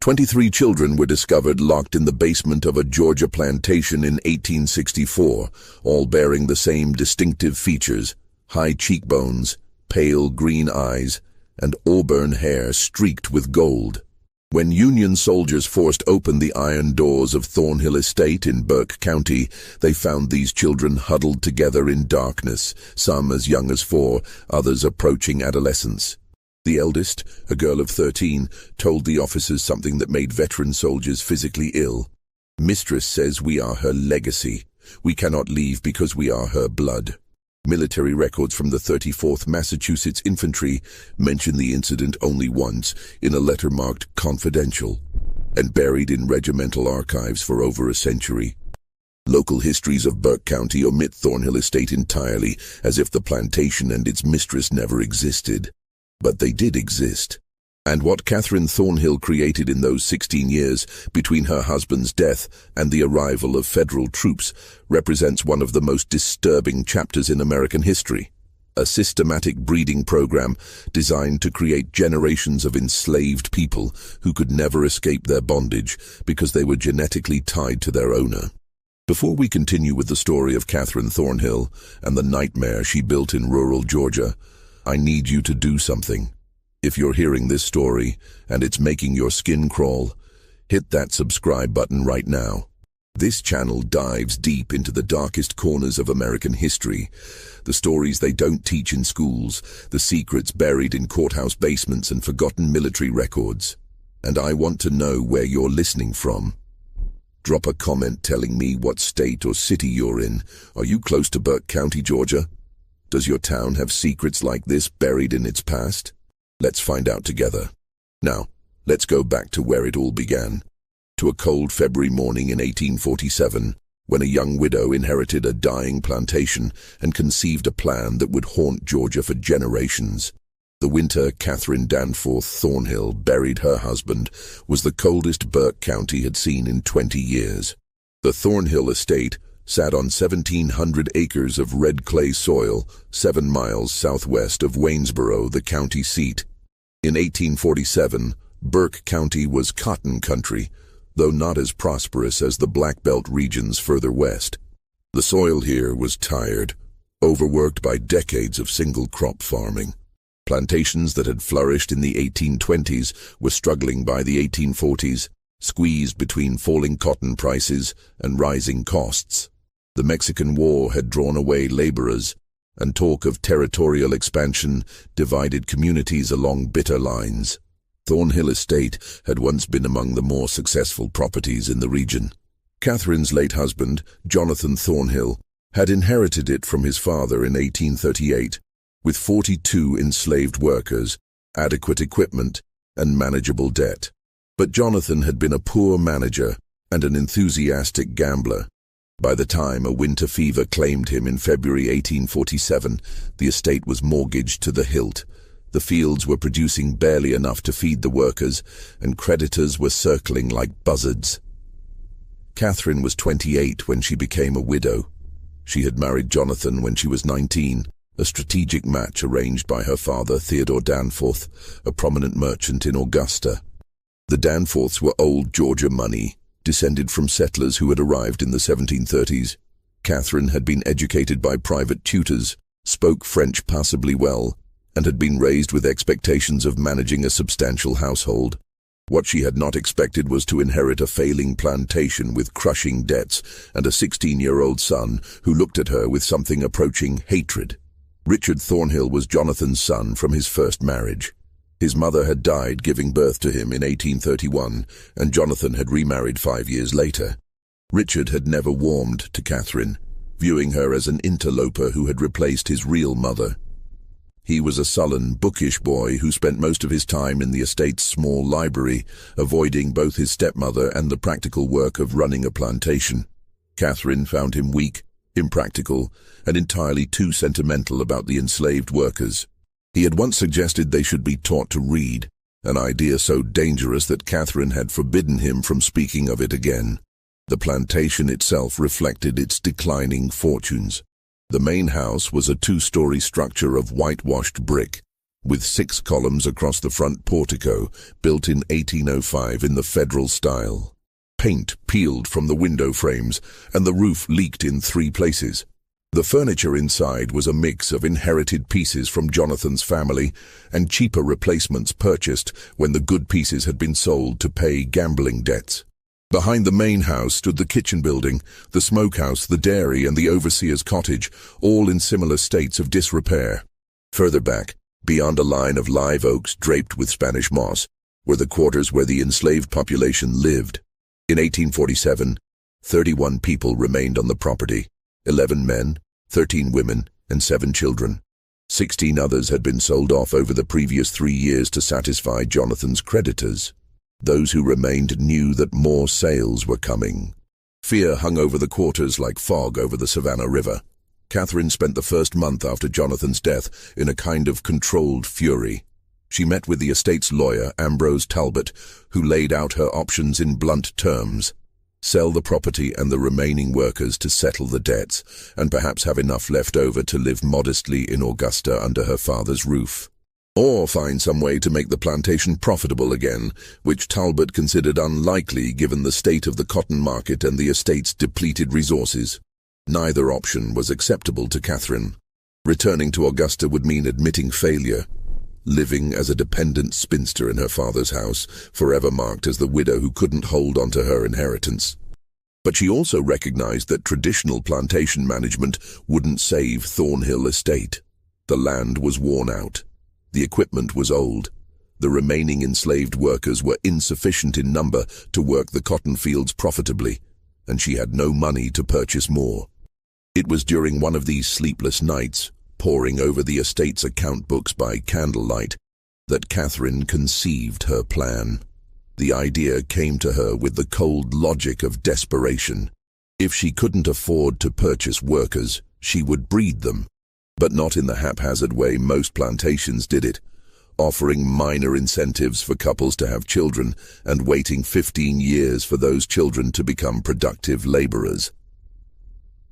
23 children were discovered locked in the basement of a Georgia plantation in 1864, all bearing the same distinctive features: high cheekbones, pale green eyes, and auburn hair streaked with gold. When Union soldiers forced open the iron doors of Thornhill Estate in Burke County, they found these children huddled together in darkness, some as young as 4, others approaching adolescence. The eldest, a girl of 13, told the officers something that made veteran soldiers physically ill. "Mistress says we are her legacy. We cannot leave because we are her blood." Military records from the 34th Massachusetts Infantry mention the incident only once in a letter marked "confidential" and buried in regimental archives for over a century. Local histories of Burke County omit Thornhill Estate entirely, as if the plantation and its mistress never existed. But they did exist. And what Catherine Thornhill created in those 16 years between her husband's death and the arrival of federal troops represents one of the most disturbing chapters in American history. A systematic breeding program designed to create generations of enslaved people who could never escape their bondage because they were genetically tied to their owner. Before we continue with the story of Catherine Thornhill and the nightmare she built in rural Georgia, I need you to do something. If you're hearing this story and it's making your skin crawl, hit that subscribe button right now. This channel dives deep into the darkest corners of American history, the stories they don't teach in schools, the secrets buried in courthouse basements and forgotten military records. And I want to know where you're listening from. Drop a comment telling me what state or city you're in. Are you close to Burke County, Georgia? Does your town have secrets like this buried in its past? Let's find out together. Now, let's go back to where it all began. To a cold February morning in 1847, when a young widow inherited a dying plantation and conceived a plan that would haunt Georgia for generations. The winter Catherine Danforth Thornhill buried her husband was the coldest Burke County had seen in 20 years. The Thornhill estate sat on 1,700 acres of red clay soil, 7 miles southwest of Waynesboro, the county seat. In 1847, Burke County was cotton country, though not as prosperous as the Black Belt regions further west. The soil here was tired, overworked by decades of single-crop farming. Plantations that had flourished in the 1820s were struggling by the 1840s, squeezed between falling cotton prices and rising costs. The Mexican War had drawn away laborers, and talk of territorial expansion divided communities along bitter lines. Thornhill Estate had once been among the more successful properties in the region. Catherine's late husband, Jonathan Thornhill, had inherited it from his father in 1838, with 42 enslaved workers, adequate equipment, and manageable debt. But Jonathan had been a poor manager and an enthusiastic gambler. By the time a winter fever claimed him in February 1847, the estate was mortgaged to the hilt. The fields were producing barely enough to feed the workers, and creditors were circling like buzzards. Catherine was 28 when she became a widow. She had married Jonathan when she was 19, a strategic match arranged by her father, Theodore Danforth, a prominent merchant in Augusta. The Danforths were old Georgia money, descended from settlers who had arrived in the 1730s. Catherine had been educated by private tutors, spoke French passably well, and had been raised with expectations of managing a substantial household. What she had not expected was to inherit a failing plantation with crushing debts and a 16-year-old son who looked at her with something approaching hatred. Richard Thornhill was Jonathan's son from his first marriage. His mother had died giving birth to him in 1831, and Jonathan had remarried 5 years later. Richard had never warmed to Catherine, viewing her as an interloper who had replaced his real mother. He was a sullen, bookish boy who spent most of his time in the estate's small library, avoiding both his stepmother and the practical work of running a plantation. Catherine found him weak, impractical, and entirely too sentimental about the enslaved workers. He had once suggested they should be taught to read, an idea so dangerous that Catherine had forbidden him from speaking of it again. The plantation itself reflected its declining fortunes. The main house was a 2-story structure of whitewashed brick, with 6 columns across the front portico, built in 1805 in the Federal style. Paint peeled from the window frames, and the roof leaked in 3 places. The furniture inside was a mix of inherited pieces from Jonathan's family and cheaper replacements purchased when the good pieces had been sold to pay gambling debts. Behind the main house stood the kitchen building, the smokehouse, the dairy, and the overseer's cottage, all in similar states of disrepair. Further back, beyond a line of live oaks draped with Spanish moss, were the quarters where the enslaved population lived. In 1847, 31 people remained on the property, 11 men, 13 women, and 7 children. 16 others had been sold off over the previous 3 years to satisfy Jonathan's creditors. Those who remained knew that more sales were coming. Fear hung over the quarters like fog over the Savannah River. Catherine spent the first month after Jonathan's death in a kind of controlled fury. She met with the estate's lawyer, Ambrose Talbot, who laid out her options in blunt terms. Sell the property and the remaining workers to settle the debts, and perhaps have enough left over to live modestly in Augusta under her father's roof. Or find some way to make the plantation profitable again, which Talbot considered unlikely given the state of the cotton market and the estate's depleted resources. Neither option was acceptable to Catherine. Returning to Augusta would mean admitting failure. Living as a dependent spinster in her father's house, forever marked as the widow who couldn't hold on to her inheritance. But she also recognized that traditional plantation management wouldn't save Thornhill Estate. The land was worn out. The equipment was old. The remaining enslaved workers were insufficient in number to work the cotton fields profitably, and she had no money to purchase more. It was during one of these sleepless nights, poring over the estate's account books by candlelight, that Catherine conceived her plan. The idea came to her with the cold logic of desperation. If she couldn't afford to purchase workers, she would breed them. But not in the haphazard way most plantations did it, offering minor incentives for couples to have children and waiting 15 years for those children to become productive laborers.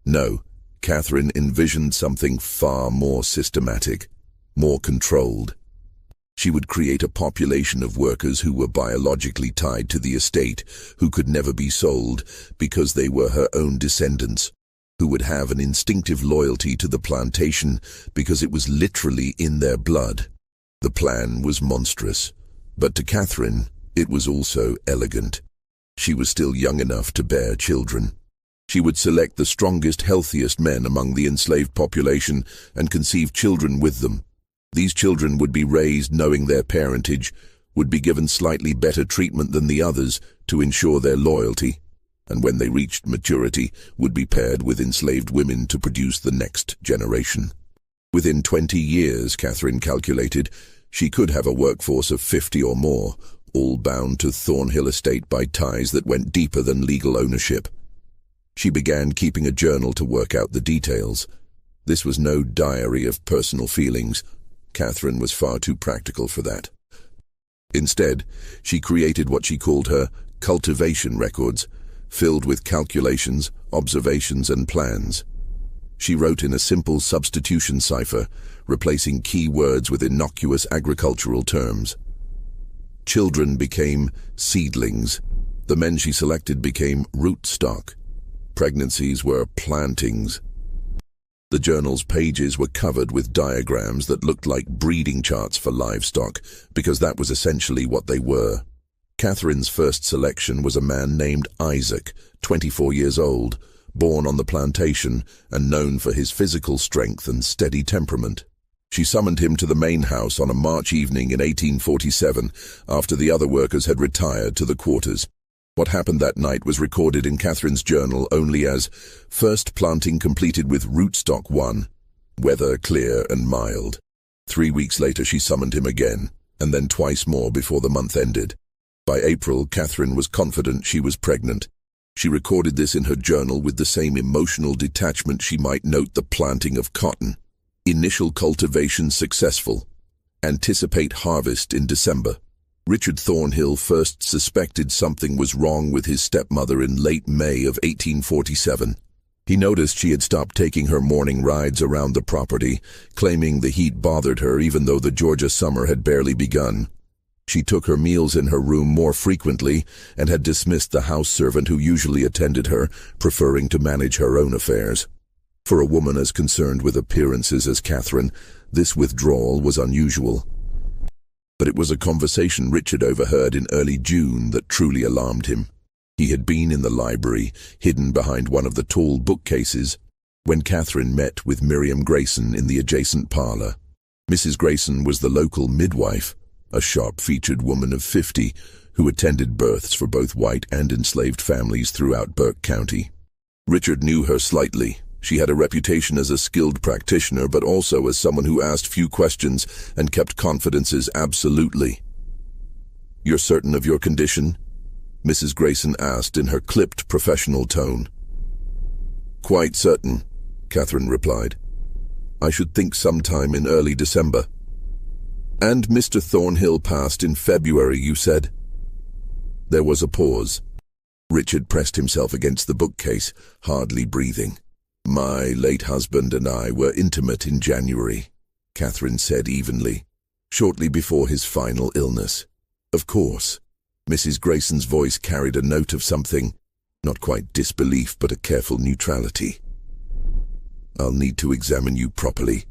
No, Catherine envisioned something far more systematic, more controlled. She would create a population of workers who were biologically tied to the estate, who could never be sold because they were her own descendants, who would have an instinctive loyalty to the plantation because it was literally in their blood. The plan was monstrous, but to Catherine, it was also elegant. She was still young enough to bear children. She would select the strongest, healthiest men among the enslaved population and conceive children with them. These children would be raised knowing their parentage, would be given slightly better treatment than the others to ensure their loyalty, and when they reached maturity, would be paired with enslaved women to produce the next generation. Within 20 years, Catherine calculated, she could have a workforce of 50 or more, all bound to Thornhill Estate by ties that went deeper than legal ownership. She began keeping a journal to work out the details. This was no diary of personal feelings. Catherine was far too practical for that. Instead, she created what she called her cultivation records, filled with calculations, observations, and plans. She wrote in a simple substitution cipher, replacing key words with innocuous agricultural terms. Children became seedlings. The men she selected became rootstock. Pregnancies were plantings. The journal's pages were covered with diagrams that looked like breeding charts for livestock, because that was essentially what they were. Catherine's first selection was a man named Isaac, 24 years old, born on the plantation and known for his physical strength and steady temperament. She summoned him to the main house on a March evening in 1847, after the other workers had retired to the quarters. What happened that night was recorded in Catherine's journal only as first planting completed with rootstock 1, weather clear and mild. 3 weeks later she summoned him again, and then twice more before the month ended. By April, Catherine was confident she was pregnant. She recorded this in her journal with the same emotional detachment she might note the planting of cotton. Initial cultivation successful. Anticipate harvest in December. Richard Thornhill first suspected something was wrong with his stepmother in late May of 1847. He noticed she had stopped taking her morning rides around the property, claiming the heat bothered her even though the Georgia summer had barely begun. She took her meals in her room more frequently and had dismissed the house servant who usually attended her, preferring to manage her own affairs. For a woman as concerned with appearances as Catherine, this withdrawal was unusual. But it was a conversation Richard overheard in early June that truly alarmed him. He had been in the library, hidden behind one of the tall bookcases, when Catherine met with Miriam Grayson in the adjacent parlor. Mrs. Grayson was the local midwife, a sharp-featured woman of 50 who attended births for both white and enslaved families throughout Burke County. Richard knew her slightly. She had a reputation as a skilled practitioner, but also as someone who asked few questions and kept confidences absolutely. "You're certain of your condition?" Mrs. Grayson asked in her clipped professional tone. "Quite certain," Catherine replied. "I should think sometime in early December." "And Mr. Thornhill passed in February, you said?" There was a pause. Richard pressed himself against the bookcase, hardly breathing. "My late husband and I were intimate in January," Catherine said evenly, "shortly before his final illness." "Of course." Mrs. Grayson's voice carried a note of something, not quite disbelief, but a careful neutrality. "I'll need to examine you properly,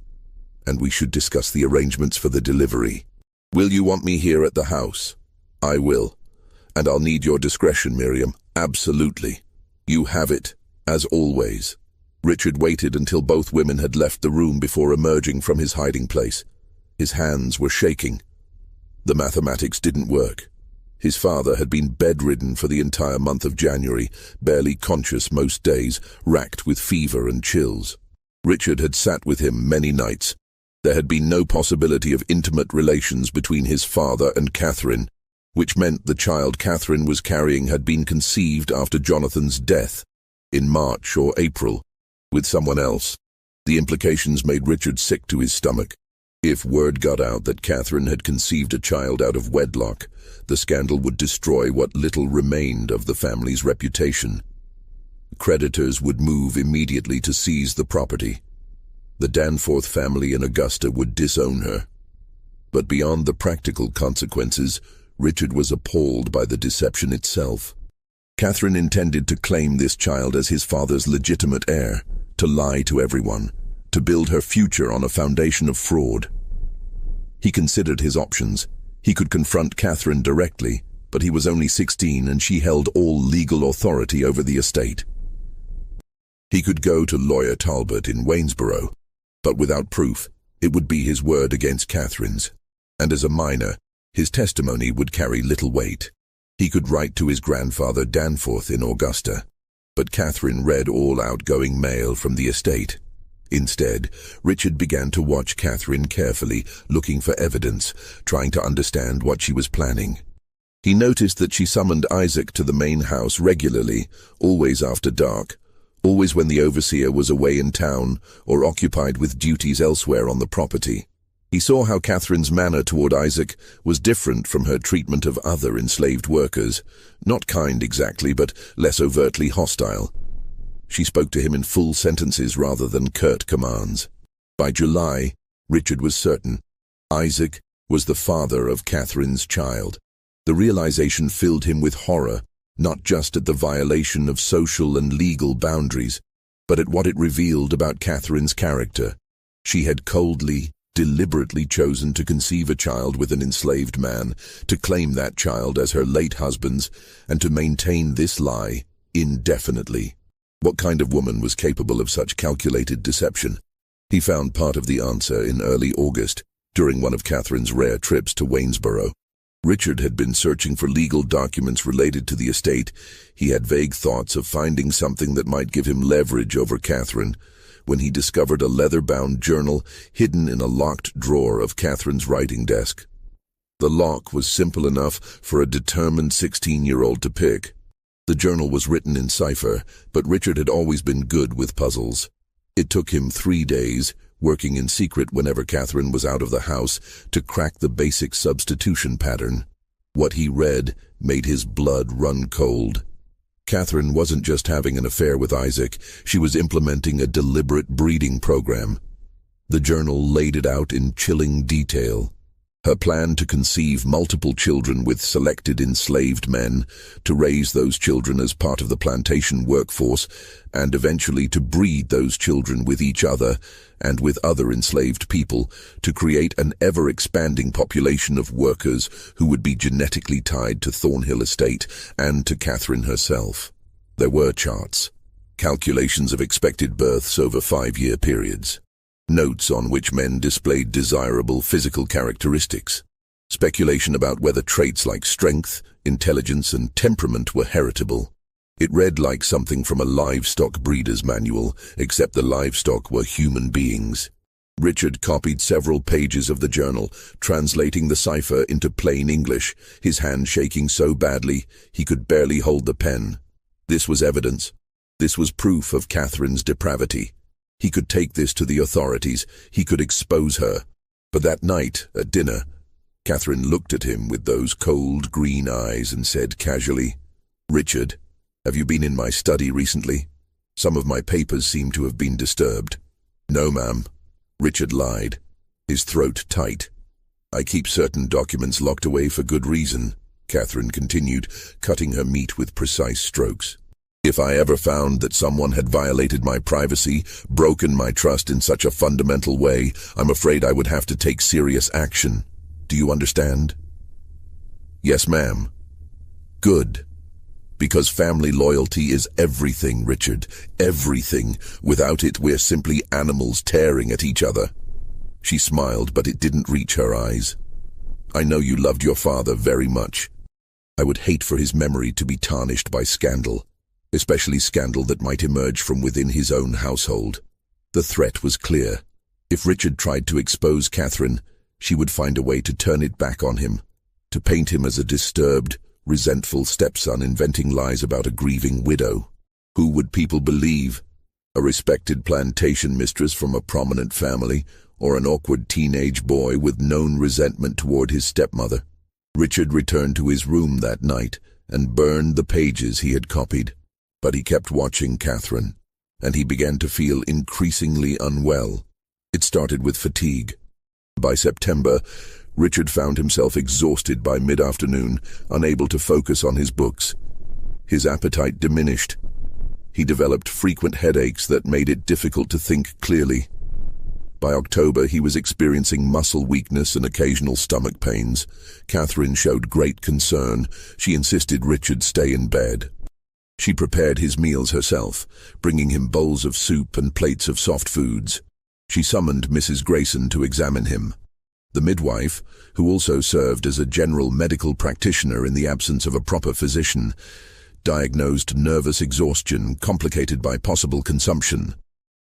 and we should discuss the arrangements for the delivery. Will you want me here at the house?" "I will. And I'll need your discretion, Miriam." "Absolutely. You have it, as always." Richard waited until both women had left the room before emerging from his hiding place. His hands were shaking. The mathematics didn't work. His father had been bedridden for the entire month of January, barely conscious most days, racked with fever and chills. Richard had sat with him many nights. There had been no possibility of intimate relations between his father and Catherine, which meant the child Catherine was carrying had been conceived after Jonathan's death, in March or April, with someone else. The implications made Richard sick to his stomach. If word got out that Catherine had conceived a child out of wedlock, the scandal would destroy what little remained of the family's reputation. Creditors would move immediately to seize the property. The Danforth family in Augusta would disown her. But beyond the practical consequences, Richard was appalled by the deception itself. Catherine intended to claim this child as his father's legitimate heir, to lie to everyone, to build her future on a foundation of fraud. He considered his options. He could confront Catherine directly, but he was only 16 and she held all legal authority over the estate. He could go to lawyer Talbot in Waynesboro, but without proof, it would be his word against Catherine's, and as a minor, his testimony would carry little weight. He could write to his grandfather Danforth in Augusta, but Catherine read all outgoing mail from the estate. Instead, Richard began to watch Catherine carefully, looking for evidence, trying to understand what she was planning. He noticed that she summoned Isaac to the main house regularly, always after dark, always when the overseer was away in town or occupied with duties elsewhere on the property. He saw how Catherine's manner toward Isaac was different from her treatment of other enslaved workers, not kind exactly, but less overtly hostile. She spoke to him in full sentences rather than curt commands. By July, Richard was certain. Isaac was the father of Catherine's child. The realization filled him with horror, not just at the violation of social and legal boundaries, but at what it revealed about Catherine's character. She had coldly, deliberately chosen to conceive a child with an enslaved man, to claim that child as her late husband's, and to maintain this lie indefinitely. What kind of woman was capable of such calculated deception? He found part of the answer in early August, during one of Catherine's rare trips to Waynesboro. Richard had been searching for legal documents related to the estate. He had vague thoughts of finding something that might give him leverage over Catherine, when he discovered a leather-bound journal hidden in a locked drawer of Catherine's writing desk. The lock was simple enough for a determined 16-year-old to pick. The journal was written in cipher, but Richard had always been good with puzzles. It took him 3 days, working in secret whenever Catherine was out of the house, to crack the basic substitution pattern. What he read made his blood run cold. Catherine wasn't just having an affair with Isaac, she was implementing a deliberate breeding program. The journal laid it out in chilling detail. Her plan to conceive multiple children with selected enslaved men, to raise those children as part of the plantation workforce, and eventually to breed those children with each other and with other enslaved people, to create an ever-expanding population of workers who would be genetically tied to Thornhill Estate and to Catherine herself. There were charts, calculations of expected births over 5-year periods, notes on which men displayed desirable physical characteristics, speculation about whether traits like strength, intelligence, and temperament were heritable. It read like something from a livestock breeder's manual, except the livestock were human beings. Richard copied several pages of the journal, translating the cipher into plain English, his hand shaking so badly he could barely hold the pen. This was evidence. This was proof of Catherine's depravity. He could take this to the authorities. He could expose her. But that night, at dinner, Catherine looked at him with those cold green eyes and said casually, "Richard, have you been in my study recently? Some of my papers seem to have been disturbed." "No, ma'am." Richard lied, his throat tight. "I keep certain documents locked away for good reason," Catherine continued, cutting her meat with precise strokes. "If I ever found that someone had violated my privacy, broken my trust in such a fundamental way, I'm afraid I would have to take serious action. Do you understand?" "Yes, ma'am." "Good. Because family loyalty is everything, Richard. Everything. Without it, we're simply animals tearing at each other." She smiled, but it didn't reach her eyes. "I know you loved your father very much. I would hate for his memory to be tarnished by scandal, especially scandal that might emerge from within his own household." The threat was clear. If Richard tried to expose Catherine, she would find a way to turn it back on him, to paint him as a disturbed, resentful stepson inventing lies about a grieving widow. Who would people believe? A respected plantation mistress from a prominent family, or an awkward teenage boy with known resentment toward his stepmother? Richard returned to his room that night and burned the pages he had copied. But he kept watching Catherine, and he began to feel increasingly unwell. It started with fatigue. By September, Richard found himself exhausted by mid-afternoon, unable to focus on his books. His appetite diminished. He developed frequent headaches that made it difficult to think clearly. By October, he was experiencing muscle weakness and occasional stomach pains. Catherine showed great concern. She insisted Richard stay in bed. She prepared his meals herself, bringing him bowls of soup and plates of soft foods. She summoned Mrs. Grayson to examine him. The midwife, who also served as a general medical practitioner in the absence of a proper physician, diagnosed nervous exhaustion complicated by possible consumption.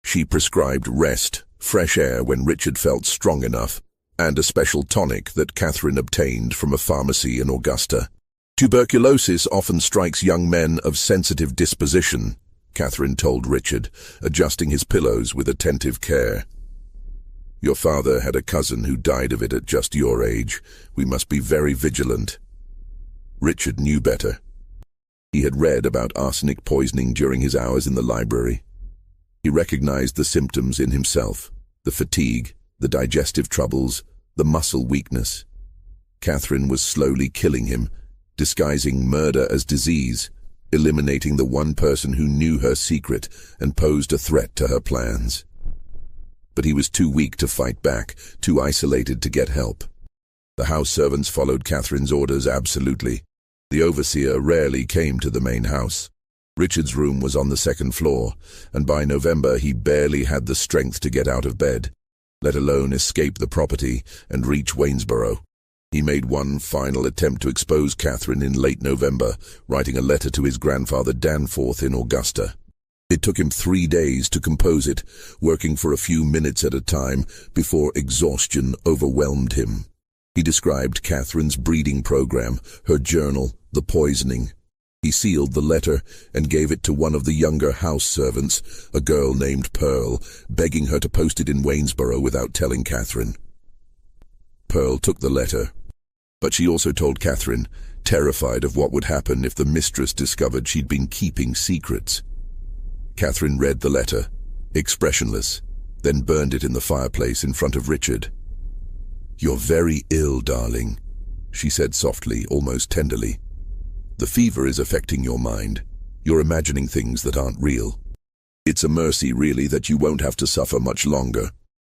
She prescribed rest, fresh air when Richard felt strong enough, and a special tonic that Catherine obtained from a pharmacy in Augusta. "Tuberculosis often strikes young men of sensitive disposition," Catherine told Richard, adjusting his pillows with attentive care. "Your father had a cousin who died of it at just your age. We must be very vigilant." Richard knew better. He had read about arsenic poisoning during his hours in the library. He recognized the symptoms in himself: the fatigue, the digestive troubles, the muscle weakness. Catherine was slowly killing him, disguising murder as disease, eliminating the one person who knew her secret and posed a threat to her plans. But he was too weak to fight back, too isolated to get help. The house servants followed Catherine's orders absolutely. The overseer rarely came to the main house. Richard's room was on the second floor, and by November he barely had the strength to get out of bed, let alone escape the property and reach Waynesboro. He made one final attempt to expose Catherine in late November, writing a letter to his grandfather Danforth in Augusta. It took him 3 days to compose it, working for a few minutes at a time before exhaustion overwhelmed him. He described Catherine's breeding program, her journal, the poisoning. He sealed the letter and gave it to one of the younger house servants, a girl named Pearl, begging her to post it in Waynesboro without telling Catherine. Pearl took the letter, but she also told Catherine, terrified of what would happen if the mistress discovered she'd been keeping secrets. Catherine read the letter, expressionless, then burned it in the fireplace in front of Richard. "You're very ill, darling," she said softly, almost tenderly. "The fever is affecting your mind. You're imagining things that aren't real. It's a mercy, really, that you won't have to suffer much longer."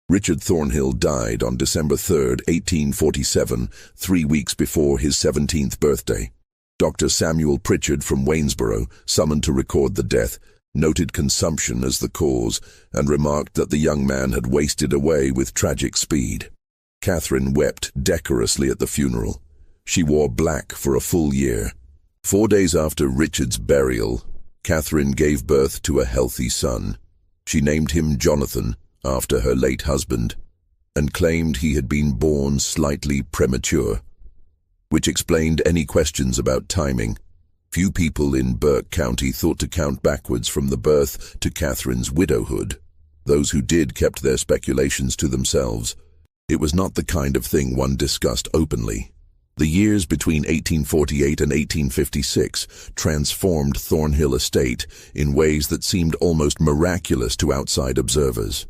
Richard Thornhill died on December 3, 1847, 3 weeks before his 17th birthday. Dr. Samuel Pritchard from Waynesboro, summoned to record the death, noted consumption as the cause and remarked that the young man had wasted away with tragic speed. Catherine wept decorously at the funeral. She wore black for a full year. 4 days after Richard's burial, Catherine gave birth to a healthy son. She named him Jonathan, after her late husband, and claimed he had been born slightly premature, which explained any questions about timing. Few people in Burke County thought to count backwards from the birth to Catherine's widowhood. Those who did kept their speculations to themselves. It was not the kind of thing one discussed openly. The years between 1848 and 1856 transformed Thornhill Estate in ways that seemed almost miraculous to outside observers.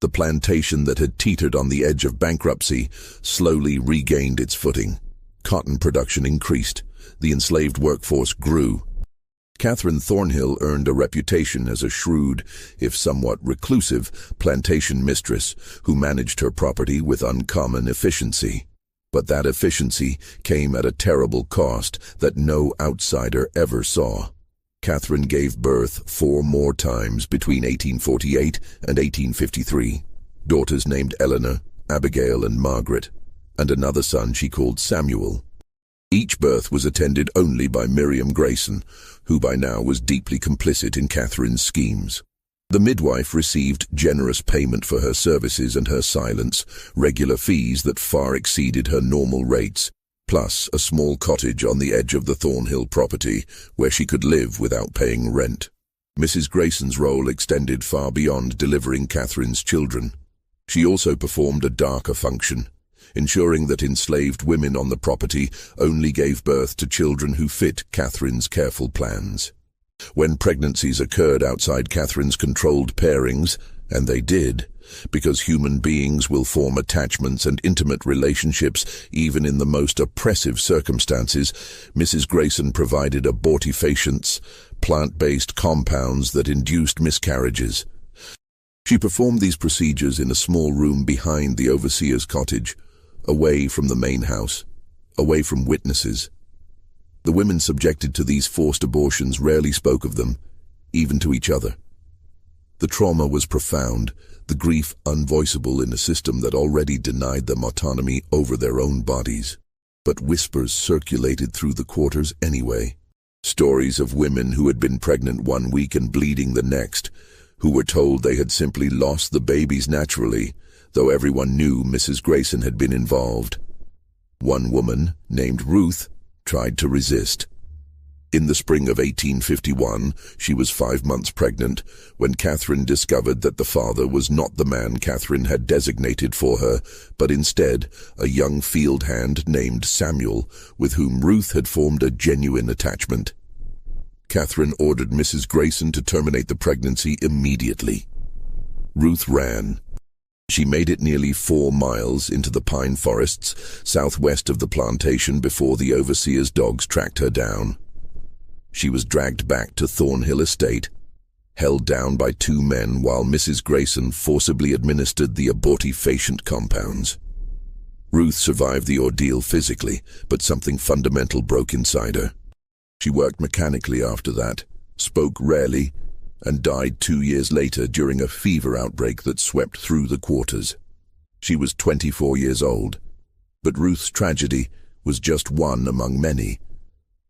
The plantation that had teetered on the edge of bankruptcy slowly regained its footing. Cotton production increased. The enslaved workforce grew. Catherine Thornhill earned a reputation as a shrewd, if somewhat reclusive, plantation mistress who managed her property with uncommon efficiency. But that efficiency came at a terrible cost that no outsider ever saw. Catherine gave birth 4 more times between 1848 and 1853, daughters named Eleanor, Abigail, and Margaret, and another son she called Samuel. Each birth was attended only by Miriam Grayson, who by now was deeply complicit in Catherine's schemes. The midwife received generous payment for her services and her silence, regular fees that far exceeded her normal rates, plus a small cottage on the edge of the Thornhill property where she could live without paying rent. Mrs. Grayson's role extended far beyond delivering Catherine's children. She also performed a darker function, ensuring that enslaved women on the property only gave birth to children who fit Catherine's careful plans. When pregnancies occurred outside Catherine's controlled pairings, and they did, because human beings will form attachments and intimate relationships even in the most oppressive circumstances, Mrs. Grayson provided abortifacients, plant-based compounds that induced miscarriages. She performed these procedures in a small room behind the overseer's cottage, away from the main house, away from witnesses. The women subjected to these forced abortions rarely spoke of them, even to each other. The trauma was profound, the grief unvoiceable in a system that already denied them autonomy over their own bodies. But whispers circulated through the quarters anyway. Stories of women who had been pregnant 1 week and bleeding the next, who were told they had simply lost the babies naturally, though everyone knew Mrs. Grayson had been involved. One woman, named Ruth, tried to resist. In the spring of 1851, she was 5 months pregnant when Catherine discovered that the father was not the man Catherine had designated for her, but instead a young field hand named Samuel, with whom Ruth had formed a genuine attachment. Catherine ordered Mrs. Grayson to terminate the pregnancy immediately. Ruth ran. She made it nearly 4 miles into the pine forests southwest of the plantation before the overseer's dogs tracked her down. She was dragged back to Thornhill Estate, held down by 2 men while Mrs. Grayson forcibly administered the abortifacient compounds. Ruth survived the ordeal physically, but something fundamental broke inside her. She worked mechanically after that, spoke rarely, and died 2 years later during a fever outbreak that swept through the quarters. She was 24 years old, but Ruth's tragedy was just one among many.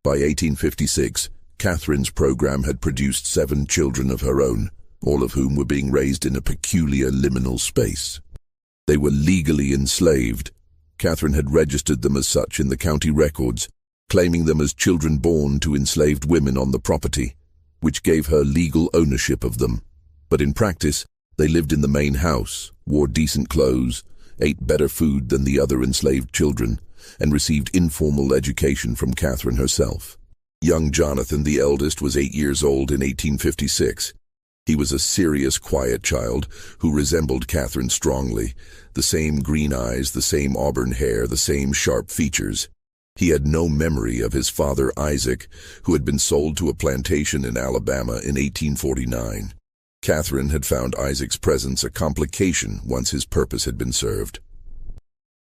By 1856, Catherine's program had produced 7 children of her own, all of whom were being raised in a peculiar liminal space. They were legally enslaved. Catherine had registered them as such in the county records, claiming them as children born to enslaved women on the property, which gave her legal ownership of them. But in practice, they lived in the main house, wore decent clothes, ate better food than the other enslaved children, and received informal education from Catherine herself. Young Jonathan, the eldest, was 8 years old in 1856. He was a serious, quiet child who resembled Catherine strongly. The same green eyes, the same auburn hair, the same sharp features. He had no memory of his father Isaac, who had been sold to a plantation in Alabama in 1849. Catherine had found Isaac's presence a complication once his purpose had been served.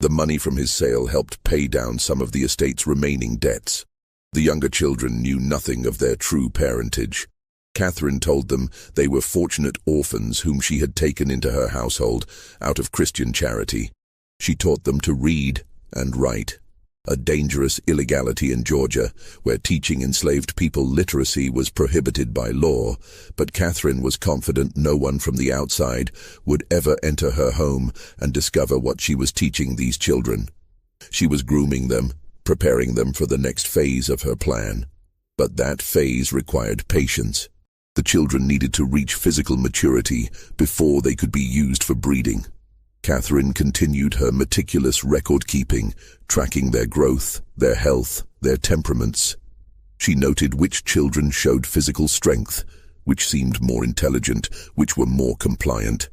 The money from his sale helped pay down some of the estate's remaining debts. The younger children knew nothing of their true parentage. Catherine told them they were fortunate orphans whom she had taken into her household out of Christian charity. She taught them to read and write, a dangerous illegality in Georgia, where teaching enslaved people literacy was prohibited by law, but Catherine was confident no one from the outside would ever enter her home and discover what she was teaching these children. She was grooming them, preparing them for the next phase of her plan. But that phase required patience. The children needed to reach physical maturity before they could be used for breeding. Catherine continued her meticulous record-keeping, tracking their growth, their health, their temperaments. She noted which children showed physical strength, which seemed more intelligent, which were more compliant.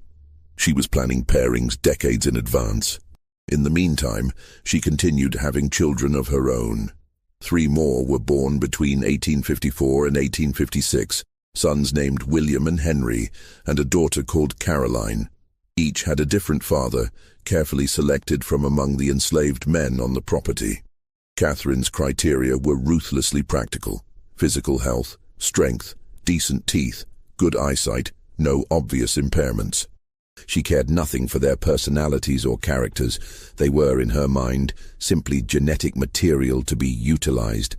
She was planning pairings decades in advance. In the meantime, she continued having children of her own. 3 more were born between 1854 and 1856, sons named William and Henry, and a daughter called Caroline. Each had a different father, carefully selected from among the enslaved men on the property. Catherine's criteria were ruthlessly practical: physical health, strength, decent teeth, good eyesight, no obvious impairments. She cared nothing for their personalities or characters. They were, in her mind, simply genetic material to be utilized.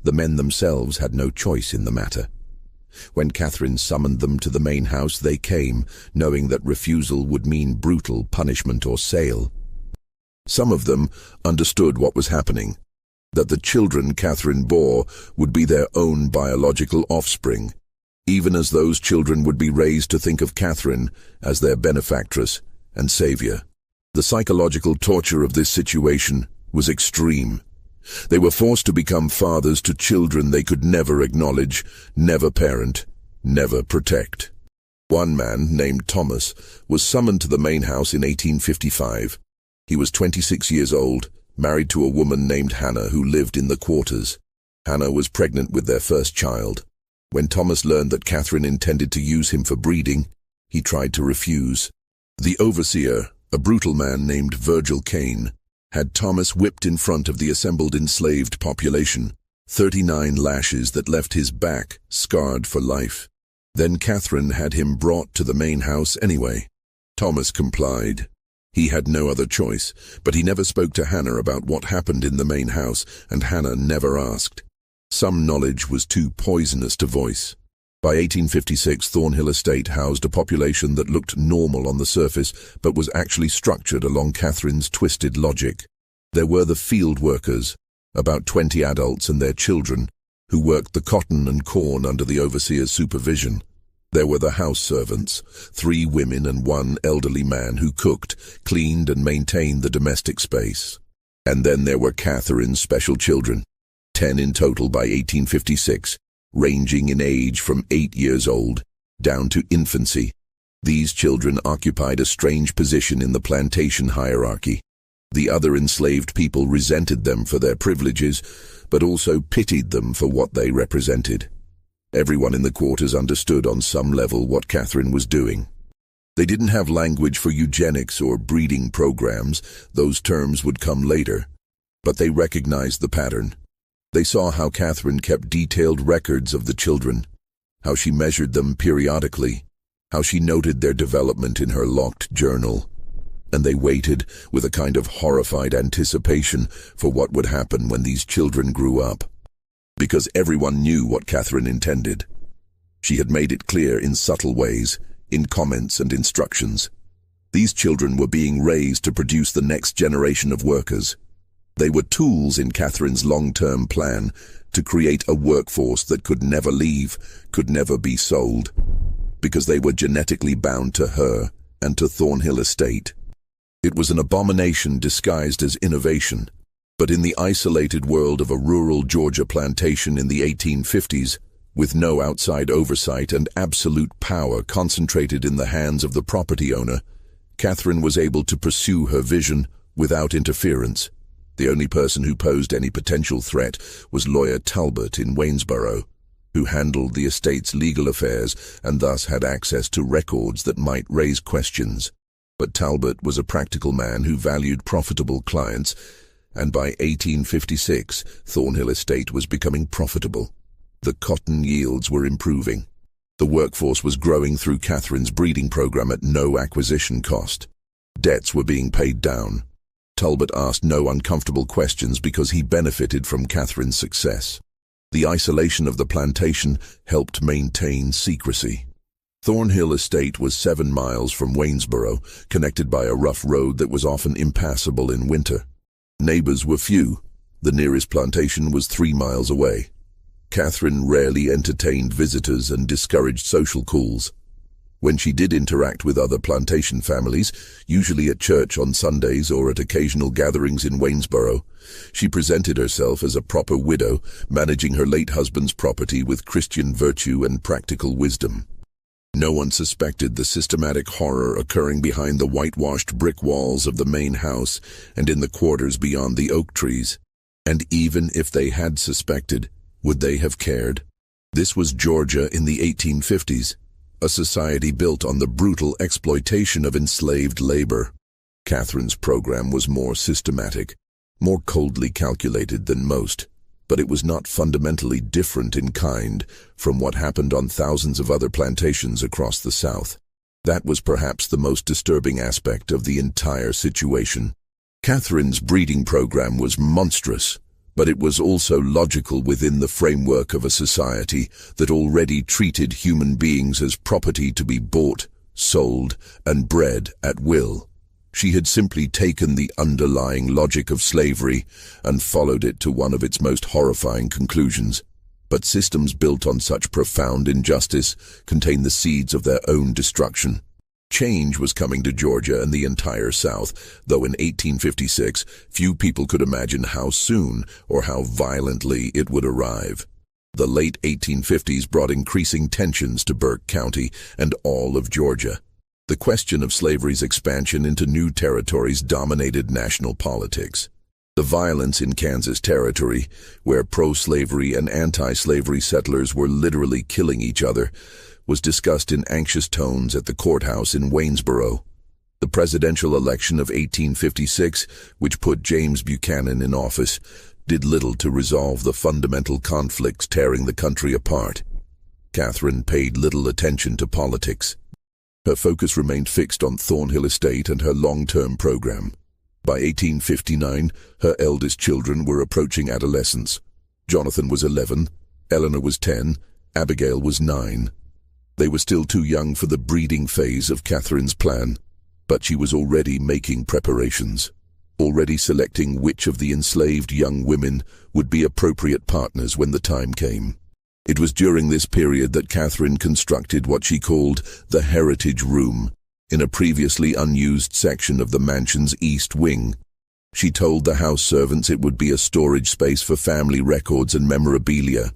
The men themselves had no choice in the matter. When Catherine summoned them to the main house, they came, knowing that refusal would mean brutal punishment or sale. Some of them understood what was happening, that the children Catherine bore would be their own biological offspring, even as those children would be raised to think of Catherine as their benefactress and savior. The psychological torture of this situation was extreme. They were forced to become fathers to children they could never acknowledge, never parent, never protect. One man, named Thomas, was summoned to the main house in 1855. He was 26 years old, married to a woman named Hannah who lived in the quarters. Hannah was pregnant with their first child. When Thomas learned that Catherine intended to use him for breeding, he tried to refuse. The overseer, a brutal man named Virgil Kane, had Thomas whipped in front of the assembled enslaved population, 39 lashes that left his back scarred for life. Then Catherine had him brought to the main house anyway. Thomas complied. He had no other choice, but he never spoke to Hannah about what happened in the main house, and Hannah never asked. Some knowledge was too poisonous to voice. By 1856, Thornhill Estate housed a population that looked normal on the surface, but was actually structured along Catherine's twisted logic. There were the field workers, about 20 adults and their children, who worked the cotton and corn under the overseer's supervision. There were the house servants, 3 women and 1 elderly man who cooked, cleaned and maintained the domestic space. And then there were Catherine's special children, 10 in total by 1856, ranging in age from 8 years old down to infancy. These children occupied a strange position in the plantation hierarchy. The other enslaved people resented them for their privileges, but also pitied them for what they represented. Everyone in the quarters understood on some level what Catherine was doing. They didn't have language for eugenics or breeding programs; those terms would come later. But they recognized the pattern. They saw how Catherine kept detailed records of the children, how she measured them periodically, how she noted their development in her locked journal. And they waited with a kind of horrified anticipation for what would happen when these children grew up. Because everyone knew what Catherine intended. She had made it clear in subtle ways, in comments and instructions. These children were being raised to produce the next generation of workers. They were tools in Catherine's long-term plan to create a workforce that could never leave, could never be sold, because they were genetically bound to her and to Thornhill Estate. It was an abomination disguised as innovation. But in the isolated world of a rural Georgia plantation in the 1850s, with no outside oversight and absolute power concentrated in the hands of the property owner, Catherine was able to pursue her vision without interference. The only person who posed any potential threat was lawyer Talbot in Waynesboro, who handled the estate's legal affairs and thus had access to records that might raise questions. But Talbot was a practical man who valued profitable clients, and by 1856, Thornhill Estate was becoming profitable. The cotton yields were improving. The workforce was growing through Catherine's breeding program at no acquisition cost. Debts were being paid down. Talbot asked no uncomfortable questions because he benefited from Catherine's success. The isolation of the plantation helped maintain secrecy. Thornhill Estate was 7 miles from Waynesboro, connected by a rough road that was often impassable in winter. Neighbors were few. The nearest plantation was 3 miles away. Catherine rarely entertained visitors and discouraged social calls. When she did interact with other plantation families, usually at church on Sundays or at occasional gatherings in Waynesboro, she presented herself as a proper widow, managing her late husband's property with Christian virtue and practical wisdom. No one suspected the systematic horror occurring behind the whitewashed brick walls of the main house and in the quarters beyond the oak trees. And even if they had suspected, would they have cared? This was Georgia in the 1850s. A society built on the brutal exploitation of enslaved labor. Catherine's program was more systematic, more coldly calculated than most, but it was not fundamentally different in kind from what happened on thousands of other plantations across the South. That was perhaps the most disturbing aspect of the entire situation. Catherine's breeding program was monstrous, but it was also logical within the framework of a society that already treated human beings as property to be bought, sold, and bred at will. She had simply taken the underlying logic of slavery and followed it to one of its most horrifying conclusions. But systems built on such profound injustice contain the seeds of their own destruction. Change was coming to Georgia and the entire South, though in 1856 few people could imagine how soon or how violently it would arrive. The late 1850s brought increasing tensions to Burke County and all of Georgia. The question of slavery's expansion into new territories dominated national politics. The violence in Kansas Territory, where pro-slavery and anti-slavery settlers were literally killing each other, was discussed in anxious tones at the courthouse in Waynesboro. The presidential election of 1856, which put James Buchanan in office, did little to resolve the fundamental conflicts tearing the country apart. Catherine paid little attention to politics. Her focus remained fixed on Thornhill Estate and her long-term program. By 1859, her eldest children were approaching adolescence. Jonathan was 11, Eleanor was 10, Abigail was 9. They were still too young for the breeding phase of Catherine's plan, but she was already making preparations, already selecting which of the enslaved young women would be appropriate partners when the time came. It was during this period that Catherine constructed what she called the Heritage Room, in a previously unused section of the mansion's east wing. She told the house servants it would be a storage space for family records and memorabilia.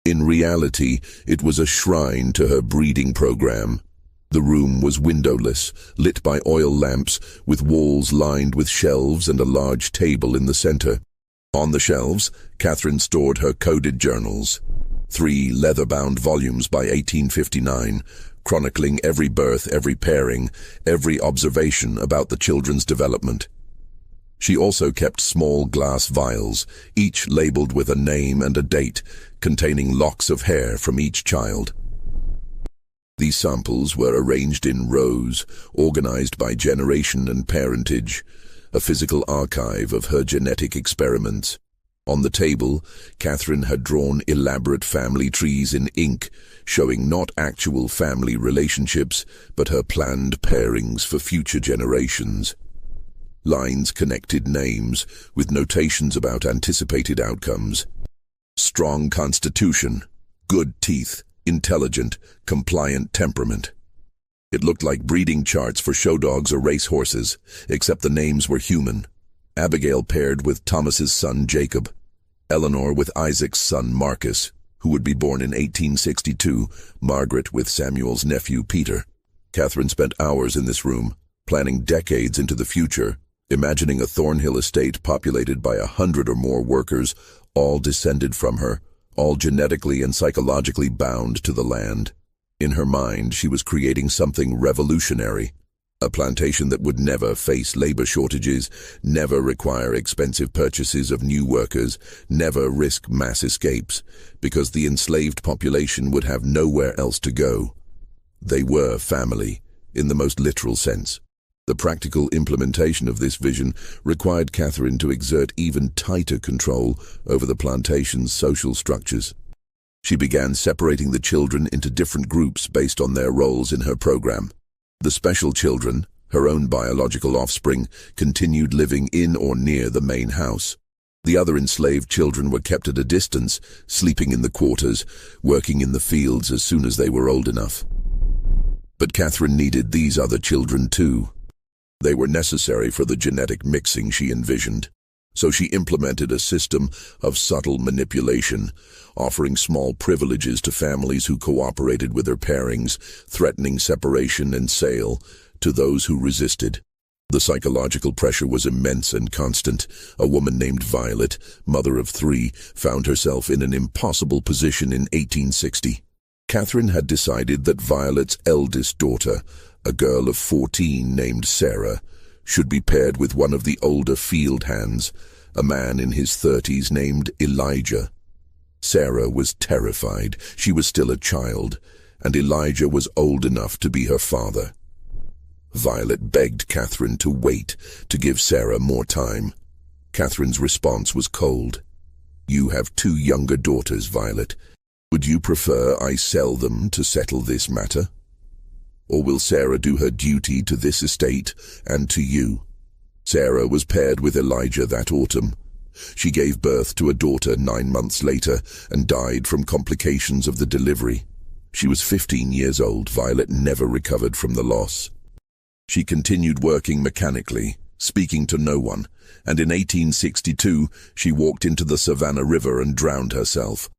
In reality, it was a shrine to her breeding program. The room was windowless, lit by oil lamps, with walls lined with shelves and a large table in the center. On the shelves, Catherine stored her coded journals, 3 leather-bound volumes by 1859, chronicling every birth, every pairing, every observation about the children's development. She also kept small glass vials, each labeled with a name and a date, containing locks of hair from each child. These samples were arranged in rows, organized by generation and parentage, a physical archive of her genetic experiments. On the table, Catherine had drawn elaborate family trees in ink, showing not actual family relationships, but her planned pairings for future generations. Lines connected names, with notations about anticipated outcomes. Strong constitution, good teeth, intelligent, compliant temperament. It looked like breeding charts for show dogs or race horses, except the names were human. Abigail paired with Thomas's son Jacob, Eleanor with Isaac's son Marcus, who would be born in 1862, Margaret with Samuel's nephew Peter. Catherine spent hours in this room, planning decades into the future, imagining a Thornhill estate populated by 100 or more workers, all descended from her, all genetically and psychologically bound to the land. In her mind, she was creating something revolutionary, a plantation that would never face labor shortages, never require expensive purchases of new workers, never risk mass escapes, because the enslaved population would have nowhere else to go. They were family, in the most literal sense. The practical implementation of this vision required Catherine to exert even tighter control over the plantation's social structures. She began separating the children into different groups based on their roles in her program. The special children, her own biological offspring, continued living in or near the main house. The other enslaved children were kept at a distance, sleeping in the quarters, working in the fields as soon as they were old enough. But Catherine needed these other children too. They were necessary for the genetic mixing she envisioned. So she implemented a system of subtle manipulation, offering small privileges to families who cooperated with their pairings, threatening separation and sale to those who resisted. The psychological pressure was immense and constant. A woman named Violet, mother of 3, found herself in an impossible position in 1860. Catherine had decided that Violet's eldest daughter, a girl of 14 named Sarah, should be paired with one of the older field hands, a man in his 30s named Elijah. Sarah was terrified. She was still a child, and Elijah was old enough to be her father. Violet begged Catherine to wait, to give Sarah more time. Catherine's response was cold. "You have 2 younger daughters, Violet. Would you prefer I sell them to settle this matter? Or will Sarah do her duty to this estate and to you?" Sarah was paired with Elijah that autumn. She gave birth to a daughter 9 months later and died from complications of the delivery. She was 15 years old. Violet never recovered from the loss. She continued working mechanically, speaking to no one, and in 1862 she walked into the Savannah River and drowned herself.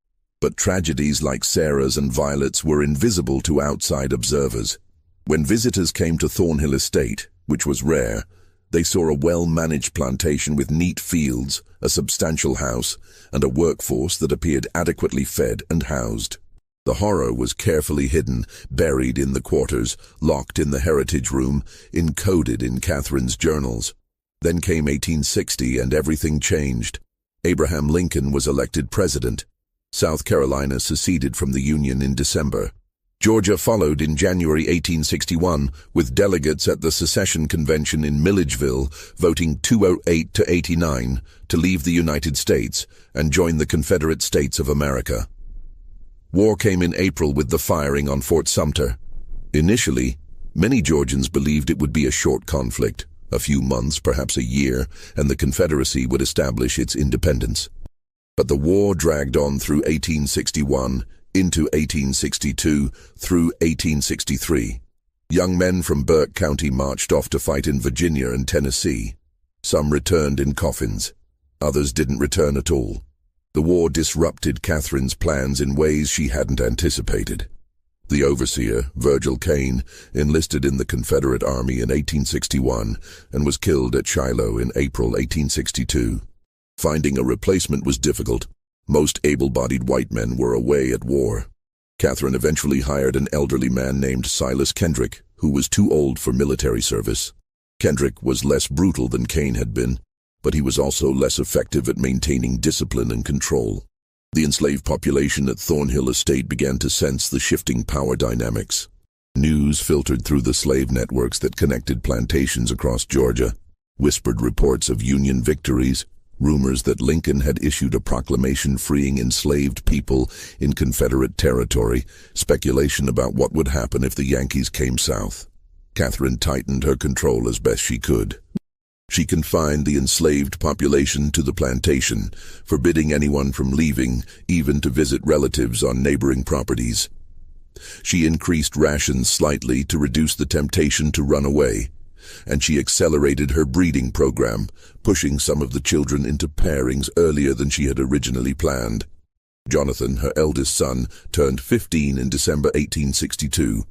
But tragedies like Sarah's and Violet's were invisible to outside observers. When visitors came to Thornhill Estate, which was rare, they saw a well-managed plantation with neat fields, a substantial house, and a workforce that appeared adequately fed and housed. The horror was carefully hidden, buried in the quarters, locked in the heritage room, encoded in Catherine's journals. Then came 1860 and everything changed. Abraham Lincoln was elected president. South Carolina seceded from the Union in December. Georgia followed in January 1861, with delegates at the secession convention in Milledgeville voting 208 to 89 to leave the United States and join the Confederate States of America. War came in April with the firing on Fort Sumter. Initially, many Georgians believed it would be a short conflict, a few months, perhaps a year, and the Confederacy would establish its independence. But the war dragged on through 1861, into 1862, through 1863. Young men from Burke County marched off to fight in Virginia and Tennessee. Some returned in coffins. Others didn't return at all. The war disrupted Catherine's plans in ways she hadn't anticipated. The overseer, Virgil Kane, enlisted in the Confederate Army in 1861 and was killed at Shiloh in April 1862. Finding a replacement was difficult. Most able-bodied white men were away at war. Catherine eventually hired an elderly man named Silas Kendrick, who was too old for military service. Kendrick was less brutal than Kane had been, but he was also less effective at maintaining discipline and control. The enslaved population at Thornhill Estate began to sense the shifting power dynamics. News filtered through the slave networks that connected plantations across Georgia. Whispered reports of Union victories, rumors that Lincoln had issued a proclamation freeing enslaved people in Confederate territory, speculation about what would happen if the Yankees came south. Catherine tightened her control as best she could. She confined the enslaved population to the plantation, forbidding anyone from leaving, even to visit relatives on neighboring properties. She increased rations slightly to reduce the temptation to run away. and she accelerated her breeding program, pushing some of the children into pairings earlier than she had originally planned. Jonathan, her eldest son, turned 15 in December 1862.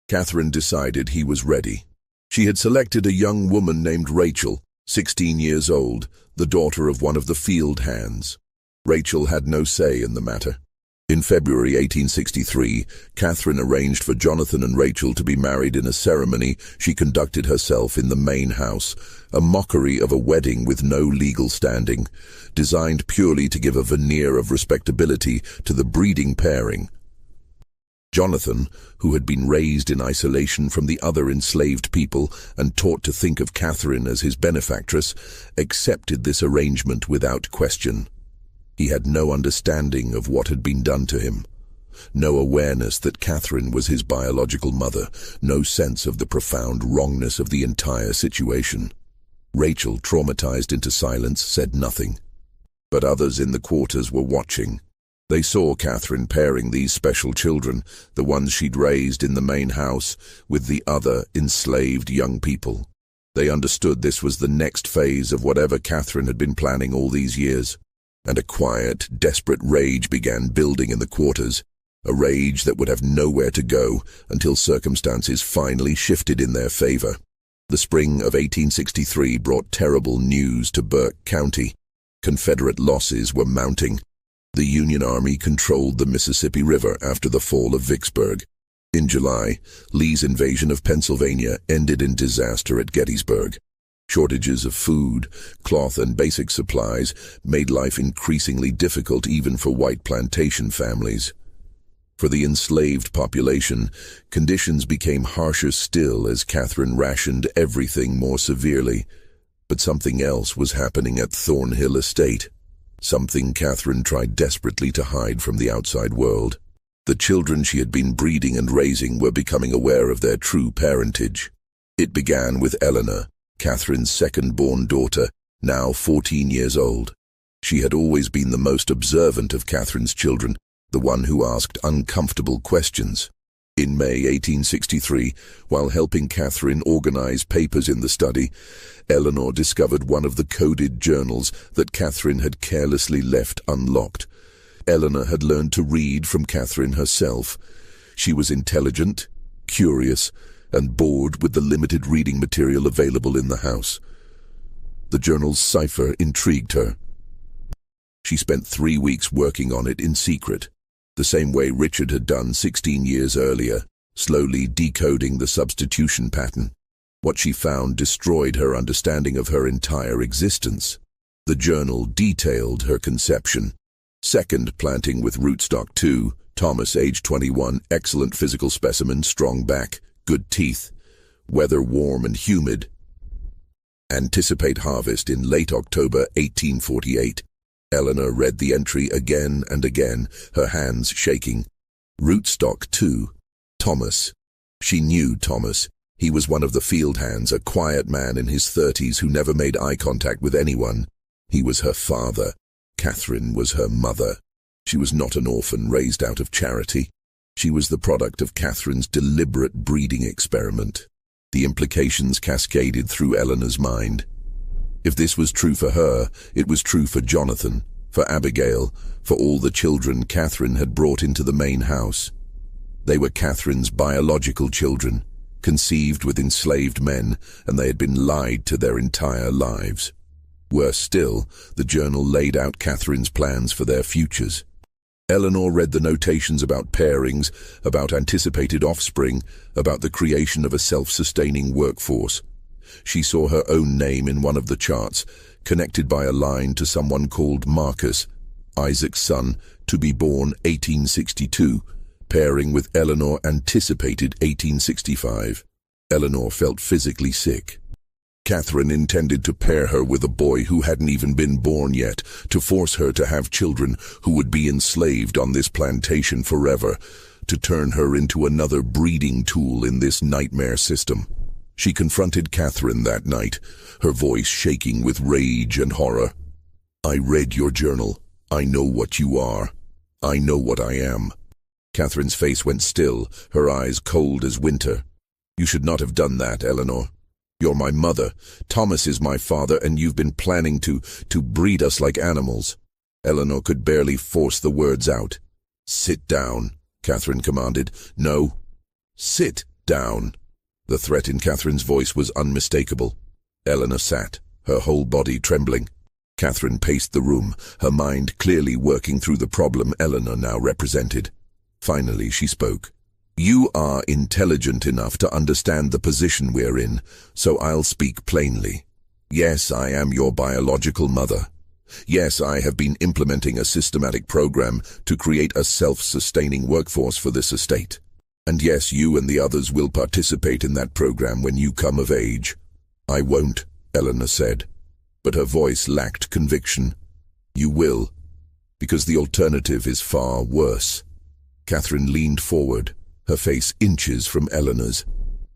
Catherine decided he was ready. She had selected a young woman named Rachel, 16 years old, the daughter of one of the field hands. Rachel had no say in the matter. In February 1863, Catherine arranged for Jonathan and Rachel to be married in a ceremony she conducted herself in the main house, a mockery of a wedding with no legal standing, designed purely to give a veneer of respectability to the breeding pairing. Jonathan, who had been raised in isolation from the other enslaved people and taught to think of Catherine as his benefactress, accepted this arrangement without question. He had no understanding of what had been done to him, no awareness that Catherine was his biological mother, no sense of the profound wrongness of the entire situation. Rachel, traumatized into silence, said nothing. But others in the quarters were watching. They saw Catherine pairing these special children, the ones she'd raised in the main house, with the other enslaved young people. They understood this was the next phase of whatever Catherine had been planning all these years. And a quiet, desperate rage began building in the quarters, a rage that would have nowhere to go until circumstances finally shifted in their favor. The spring of 1863 brought terrible news to Burke County. Confederate losses were mounting. The Union Army controlled the Mississippi River after the fall of Vicksburg. In July, Lee's invasion of Pennsylvania ended in disaster at Gettysburg. Shortages of food, cloth, and basic supplies made life increasingly difficult even for white plantation families. For the enslaved population, conditions became harsher still as Catherine rationed everything more severely. But something else was happening at Thornhill Estate. Something Catherine tried desperately to hide from the outside world. The children she had been breeding and raising were becoming aware of their true parentage. It began with Eleanor, Catherine's second-born daughter, now 14 years old. She had always been the most observant of Catherine's children, the one who asked uncomfortable questions. In May 1863, while helping Catherine organize papers in the study, Eleanor discovered one of the coded journals that Catherine had carelessly left unlocked. Eleanor had learned to read from Catherine herself. She was intelligent, curious, and bored with the limited reading material available in the house. The journal's cipher intrigued her. She spent 3 weeks working on it in secret, the same way Richard had done 16 years earlier, slowly decoding the substitution pattern. What she found destroyed her understanding of her entire existence. The journal detailed her conception. Second planting with rootstock 2, Thomas, age 21, excellent physical specimen, strong back, good teeth, weather warm and humid. Anticipate harvest in late October 1848. Eleanor read the entry again and again, her hands shaking. Rootstock 2, Thomas. She knew Thomas. He was one of the field hands, a quiet man in his 30s who never made eye contact with anyone. He was her father. Catherine was her mother. She was not an orphan raised out of charity. She was the product of Catherine's deliberate breeding experiment. The implications cascaded through Eleanor's mind. If this was true for her, it was true for Jonathan, for Abigail, for all the children Catherine had brought into the main house. They were Catherine's biological children, conceived with enslaved men, and they had been lied to their entire lives. Worse still, the journal laid out Catherine's plans for their futures. Eleanor read the notations about pairings, about anticipated offspring, about the creation of a self-sustaining workforce. She saw her own name in one of the charts, connected by a line to someone called Marcus, Isaac's son, to be born 1862, pairing with Eleanor anticipated 1865. Eleanor felt physically sick. Catherine intended to pair her with a boy who hadn't even been born yet, to force her to have children who would be enslaved on this plantation forever, to turn her into another breeding tool in this nightmare system. She confronted Catherine that night, her voice shaking with rage and horror. "I read your journal. I know what you are. I know what I am." Catherine's face went still, her eyes cold as winter. "You should not have done that, Eleanor. You're my mother. Thomas is my father, and you've been planning to breed us like animals. Eleanor could barely force the words out. Sit down, Catherine commanded. No. Sit down. The threat in Catherine's voice was unmistakable. Eleanor sat, her whole body trembling. Catherine paced the room, her mind clearly working through the problem Eleanor now represented. Finally, she spoke. You are intelligent enough to understand the position we're in, so I'll speak plainly. Yes, I am your biological mother. Yes, I have been implementing a systematic program to create a self-sustaining workforce for this estate. And yes, you and the others will participate in that program when you come of age. I won't, Eleanor said, but her voice lacked conviction. You will, because the alternative is far worse. Catherine leaned forward, her face inches from Eleanor's.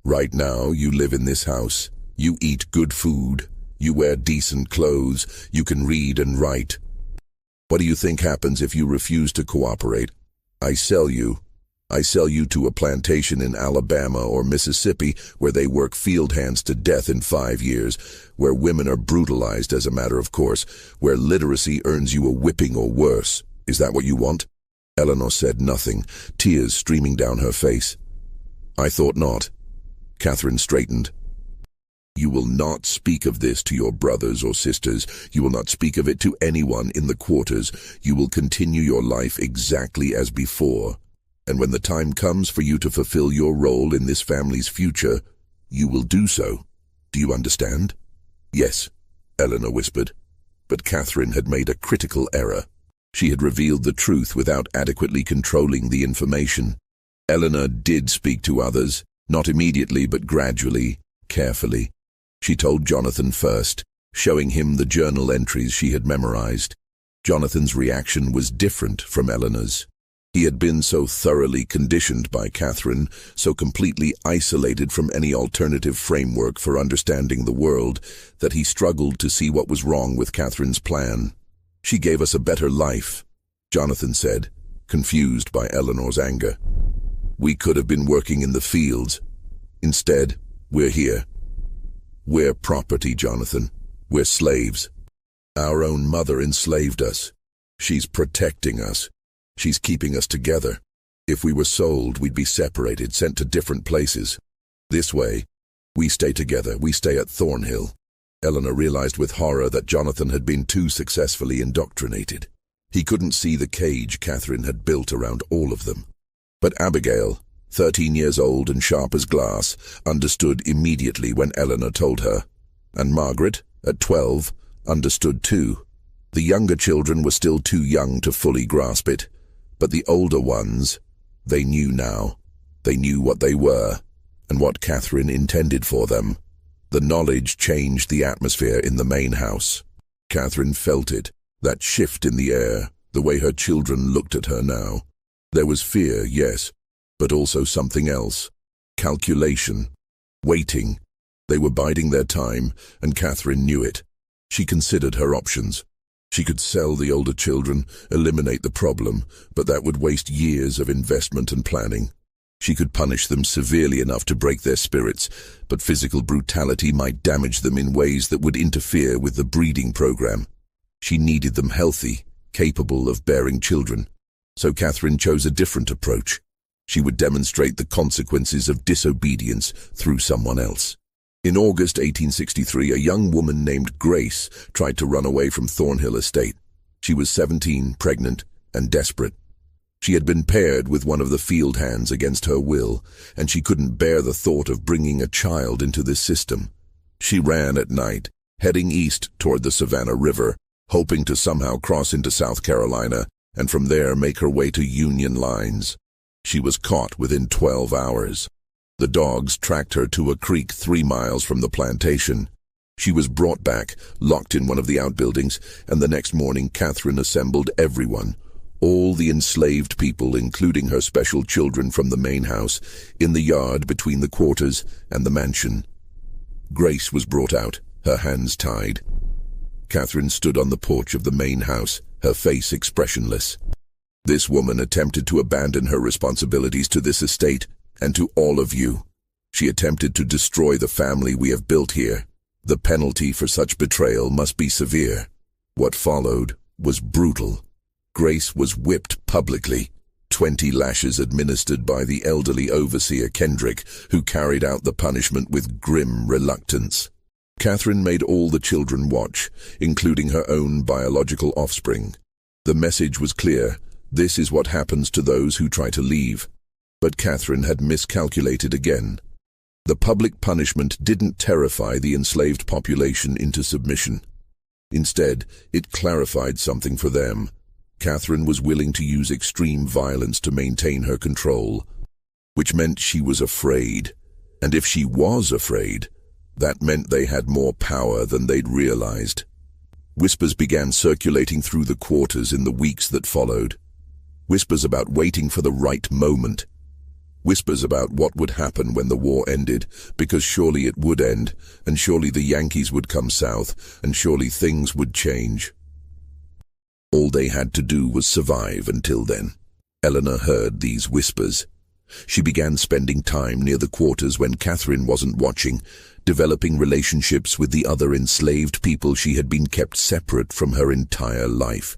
Right now, you live in this house. You eat good food. You wear decent clothes. You can read and write. What do you think happens if you refuse to cooperate? I sell you. I sell you to a plantation in Alabama or Mississippi where they work field hands to death in 5 years, where women are brutalized as a matter of course, where literacy earns you a whipping or worse. Is that what you want? Eleanor said nothing, tears streaming down her face. I thought not. Catherine straightened. You will not speak of this to your brothers or sisters. You will not speak of it to anyone in the quarters. You will continue your life exactly as before. And when the time comes for you to fulfill your role in this family's future, you will do so. Do you understand? Yes, Eleanor whispered. But Catherine had made a critical error. She had revealed the truth without adequately controlling the information. Eleanor did speak to others, not immediately but gradually, carefully. She told Jonathan first, showing him the journal entries she had memorized. Jonathan's reaction was different from Eleanor's. He had been so thoroughly conditioned by Catherine, so completely isolated from any alternative framework for understanding the world, that he struggled to see what was wrong with Catherine's plan. She gave us a better life, Jonathan said, confused by Eleanor's anger. We could have been working in the fields. Instead, we're here. We're property, Jonathan. We're slaves. Our own mother enslaved us. She's protecting us. She's keeping us together. If we were sold, we'd be separated, sent to different places. This way, we stay together. We stay at Thornhill. Eleanor realized with horror that Jonathan had been too successfully indoctrinated. He couldn't see the cage Catherine had built around all of them. But Abigail, 13 years old and sharp as glass, understood immediately when Eleanor told her. And Margaret, at 12, understood too. The younger children were still too young to fully grasp it. But the older ones, they knew now. They knew what they were, and what Catherine intended for them. The knowledge changed the atmosphere in the main house. Catherine felt it, that shift in the air, the way her children looked at her now. There was fear, yes, but also something else. Calculation. Waiting. They were biding their time, and Catherine knew it. She considered her options. She could sell the older children, eliminate the problem, but that would waste years of investment and planning. She could punish them severely enough to break their spirits, but physical brutality might damage them in ways that would interfere with the breeding program. She needed them healthy, capable of bearing children. So Catherine chose a different approach. She would demonstrate the consequences of disobedience through someone else. In August 1863, a young woman named Grace tried to run away from Thornhill Estate. She was 17, pregnant, and desperate. She had been paired with one of the field hands against her will, and she couldn't bear the thought of bringing a child into this system. She ran at night, heading east toward the Savannah River, hoping to somehow cross into South Carolina, and from there make her way to Union lines. She was caught within 12 hours. The dogs tracked her to a creek 3 miles from the plantation. She was brought back, locked in one of the outbuildings, and the next morning Catherine assembled everyone, all the enslaved people, including her special children from the main house, in the yard between the quarters and the mansion. Grace was brought out, her hands tied. Catherine stood on the porch of the main house, her face expressionless. This woman attempted to abandon her responsibilities to this estate, and to all of you. She attempted to destroy the family we have built here. The penalty for such betrayal must be severe. What followed was brutal. Grace was whipped publicly, 20 lashes administered by the elderly overseer Kendrick, who carried out the punishment with grim reluctance. Catherine made all the children watch, including her own biological offspring. The message was clear: this is what happens to those who try to leave. But Catherine had miscalculated again. The public punishment didn't terrify the enslaved population into submission. Instead, it clarified something for them. Catherine was willing to use extreme violence to maintain her control, which meant she was afraid. And if she was afraid, that meant they had more power than they'd realized. Whispers began circulating through the quarters in the weeks that followed. Whispers about waiting for the right moment. Whispers about what would happen when the war ended, because surely it would end, and surely the Yankees would come south, and surely things would change. All they had to do was survive until then. Eleanor heard these whispers. She began spending time near the quarters when Catherine wasn't watching, developing relationships with the other enslaved people she had been kept separate from her entire life.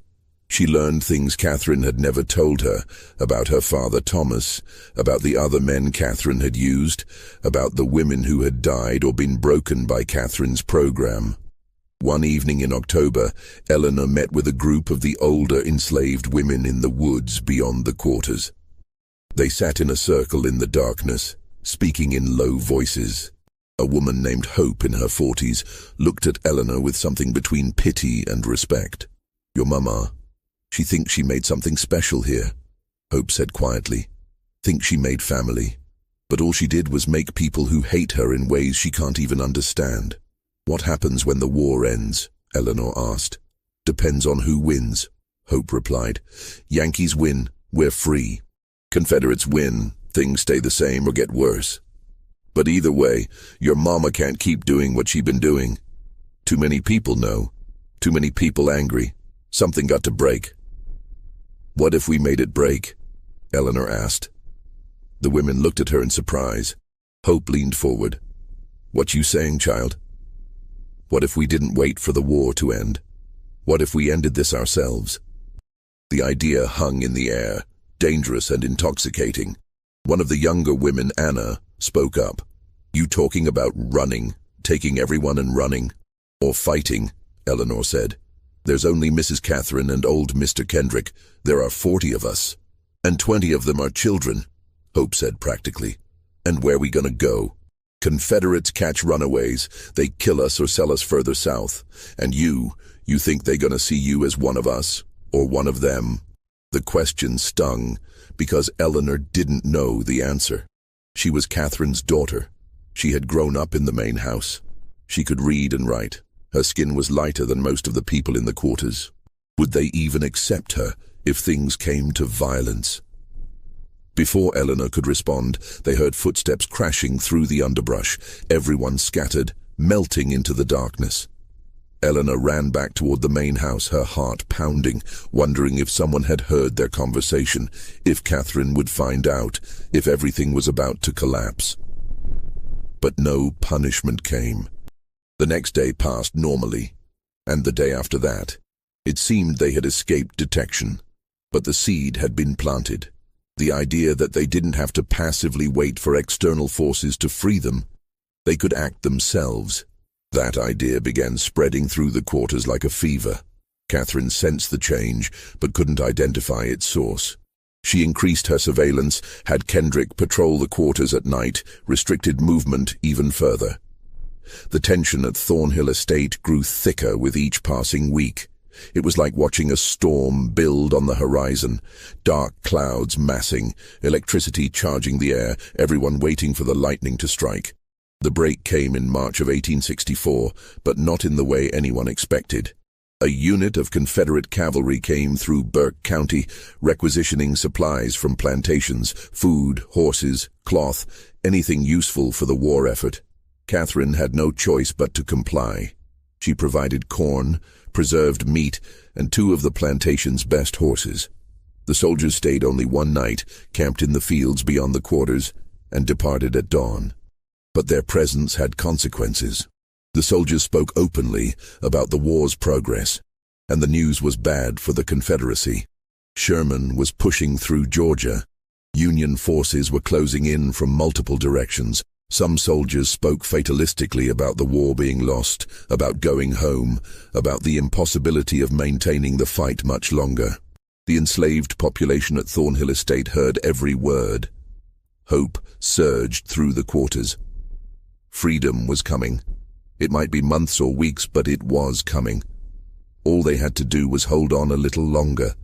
She learned things Catherine had never told her, about her father Thomas, about the other men Catherine had used, about the women who had died or been broken by Catherine's program. One evening in October, Eleanor met with a group of the older enslaved women in the woods beyond the quarters. They sat in a circle in the darkness, speaking in low voices. A woman named Hope in her 40s looked at Eleanor with something between pity and respect. "Your mama, she thinks she made something special here," Hope said quietly. "Thinks she made family. But all she did was make people who hate her in ways she can't even understand." "What happens when the war ends?" Eleanor asked. "Depends on who wins," Hope replied. "Yankees win, we're free. Confederates win, things stay the same or get worse. But either way, your mama can't keep doing what she's been doing. Too many people know. Too many people angry. Something got to break." "What if we made it break?" Eleanor asked. The women looked at her in surprise. Hope leaned forward. "What you saying, child? What if we didn't wait for the war to end? What if we ended this ourselves?" The idea hung in the air, dangerous and intoxicating. One of the younger women, Anna, spoke up. "You talking about running, taking everyone and running? Or fighting?" Eleanor said. "There's only Mrs. Catherine and old Mr. Kendrick. There are 40 of us. And 20 of them are children," Hope said practically. "And where we gonna go? Confederates catch runaways. They kill us or sell us further south. And you think they gonna see you as one of us? Or one of them?" The question stung, because Eleanor didn't know the answer. She was Catherine's daughter. She had grown up in the main house. She could read and write. Her skin was lighter than most of the people in the quarters. Would they even accept her if things came to violence? Before Eleanor could respond, they heard footsteps crashing through the underbrush. Everyone scattered, melting into the darkness. Eleanor ran back toward the main house, her heart pounding, wondering if someone had heard their conversation, if Catherine would find out, if everything was about to collapse. But no punishment came. The next day passed normally, and the day after that. It seemed they had escaped detection, but the seed had been planted. The idea that they didn't have to passively wait for external forces to free them. They could act themselves. That idea began spreading through the quarters like a fever. Catherine sensed the change, but couldn't identify its source. She increased her surveillance, had Kendrick patrol the quarters at night, restricted movement even further. The tension at Thornhill Estate grew thicker with each passing week. It was like watching a storm build on the horizon, dark clouds massing, electricity charging the air, everyone waiting for the lightning to strike. The break came in March of 1864, but not in the way anyone expected. A unit of Confederate cavalry came through Burke County, requisitioning supplies from plantations, food, horses, cloth, anything useful for the war effort. Catherine had no choice but to comply. She provided corn, preserved meat, and 2 of the plantation's best horses. The soldiers stayed only one night, camped in the fields beyond the quarters, and departed at dawn. But their presence had consequences. The soldiers spoke openly about the war's progress, and the news was bad for the Confederacy. Sherman was pushing through Georgia. Union forces were closing in from multiple directions. Some soldiers spoke fatalistically about the war being lost, about going home, about the impossibility of maintaining the fight much longer. The enslaved population at Thornhill Estate heard every word. Hope surged through the quarters. Freedom was coming. It might be months or weeks, but it was coming. All they had to do was hold on a little longer.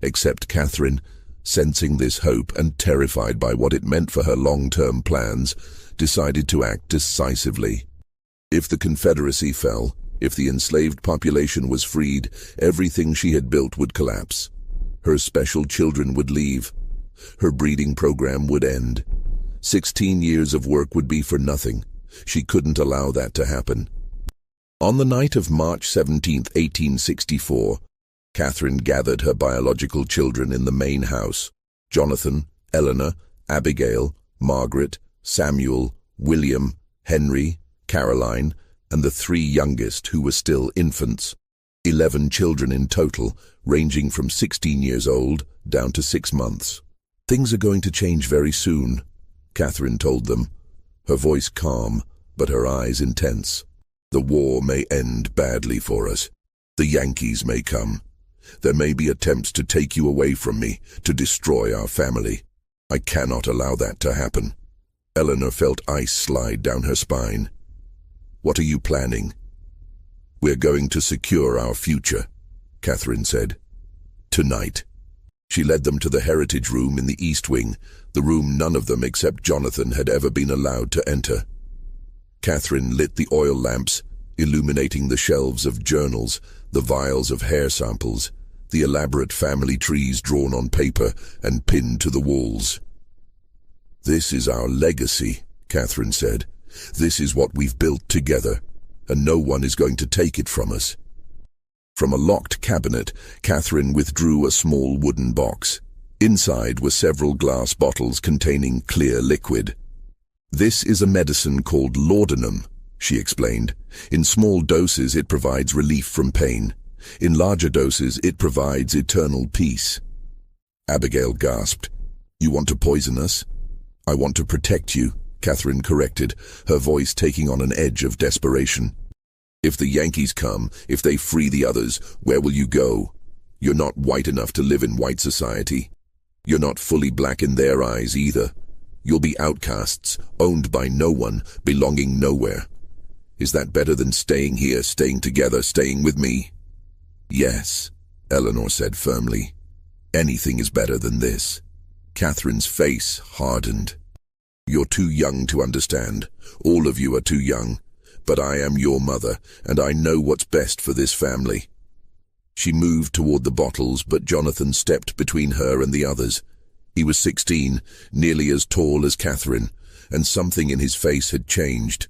Except Catherine, sensing this hope and terrified by what it meant for her long-term plans, decided to act decisively. If the Confederacy fell, if the enslaved population was freed, everything she had built would collapse. Her special children would leave. Her breeding program would end. 16 years of work would be for nothing. She couldn't allow that to happen. On the night of March 17, 1864, Catherine gathered her biological children in the main house: Jonathan, Eleanor, Abigail, Margaret, Samuel, William, Henry, Caroline, and the 3 youngest who were still infants. 11 children in total, ranging from 16 years old down to 6 months. "Things are going to change very soon," Catherine told them, her voice calm, but her eyes intense. "The war may end badly for us. The Yankees may come. There may be attempts to take you away from me, to destroy our family. I cannot allow that to happen." Eleanor felt ice slide down her spine. "What are you planning?" "We're going to secure our future," Catherine said. "Tonight." She led them to the heritage room in the East Wing, the room none of them except Jonathan had ever been allowed to enter. Catherine lit the oil lamps, illuminating the shelves of journals, the vials of hair samples, the elaborate family trees drawn on paper and pinned to the walls. "This is our legacy," Catherine said. "This is what we've built together, and no one is going to take it from us." From a locked cabinet, Catherine withdrew a small wooden box. Inside were several glass bottles containing clear liquid. "This is a medicine called laudanum," she explained. "In small doses it provides relief from pain. In larger doses it provides eternal peace." Abigail gasped. "You want to poison us?" "I want to protect you," Catherine corrected, her voice taking on an edge of desperation. "If the Yankees come, if they free the others, where will you go? You're not white enough to live in white society. You're not fully black in their eyes either. You'll be outcasts, owned by no one, belonging nowhere. Is that better than staying here, staying together, staying with me?" "Yes," Eleanor said firmly. "Anything is better than this." Catherine's face hardened. "You're too young to understand. All of you are too young. But I am your mother, and I know what's best for this family." She moved toward the bottles, but Jonathan stepped between her and the others. He was 16, nearly as tall as Catherine, and something in his face had changed.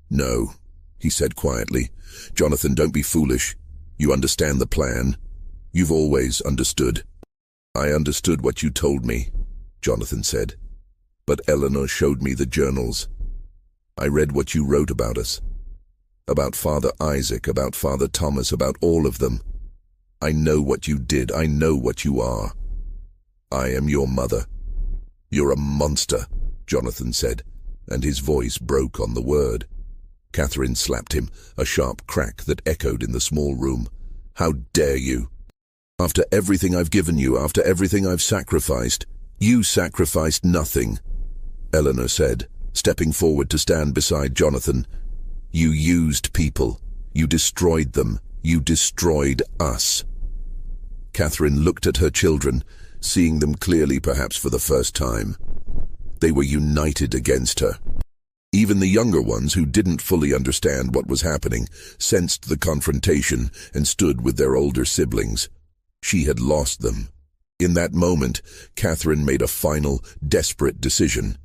"No," he said quietly. "Jonathan, don't be foolish. You understand the plan. You've always understood." "I understood what you told me," Jonathan said. "But Eleanor showed me the journals. I read what you wrote about us. About Father Isaac, about Father Thomas, about all of them. I know what you did. I know what you are. I am your mother." "You're a monster," Jonathan said, and his voice broke on the word. Catherine slapped him, a sharp crack that echoed in the small room. "How dare you? After everything I've given you, after everything I've sacrificed, you sacrificed nothing," Eleanor said, stepping forward to stand beside Jonathan. "You used people. You destroyed them. You destroyed us." Catherine looked at her children, seeing them clearly perhaps for the first time. They were united against her. Even the younger ones, who didn't fully understand what was happening, sensed the confrontation and stood with their older siblings. She had lost them. In that moment, Catherine made a final, desperate decision.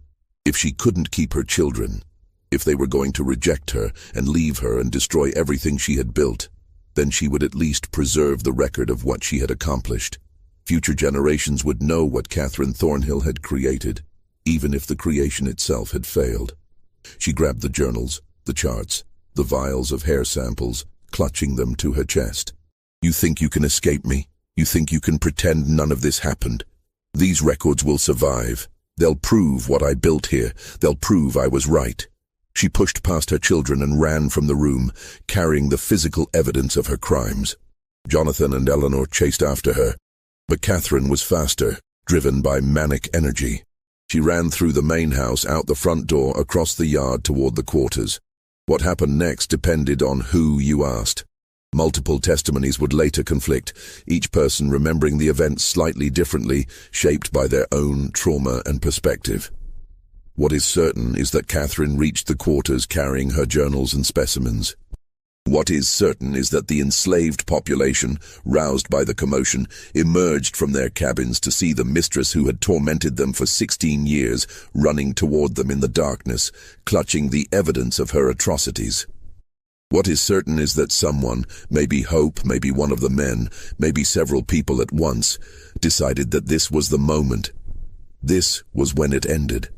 If she couldn't keep her children, if they were going to reject her and leave her and destroy everything she had built, then she would at least preserve the record of what she had accomplished. Future generations would know what Catherine Thornhill had created, even if the creation itself had failed. She grabbed the journals, the charts, the vials of hair samples, clutching them to her chest. "You think you can escape me? You think you can pretend none of this happened? These records will survive. They'll prove what I built here. They'll prove I was right." She pushed past her children and ran from the room, carrying the physical evidence of her crimes. Jonathan and Eleanor chased after her, but Catherine was faster, driven by manic energy. She ran through the main house, out the front door, across the yard toward the quarters. What happened next depended on who you asked. Multiple testimonies would later conflict, each person remembering the events slightly differently, shaped by their own trauma and perspective. What is certain is that Catherine reached the quarters carrying her journals and specimens. What is certain is that the enslaved population, roused by the commotion, emerged from their cabins to see the mistress who had tormented them for 16 years running toward them in the darkness, clutching the evidence of her atrocities. What is certain is that someone, maybe Hope, maybe one of the men, maybe several people at once, decided that this was the moment. This was when it ended.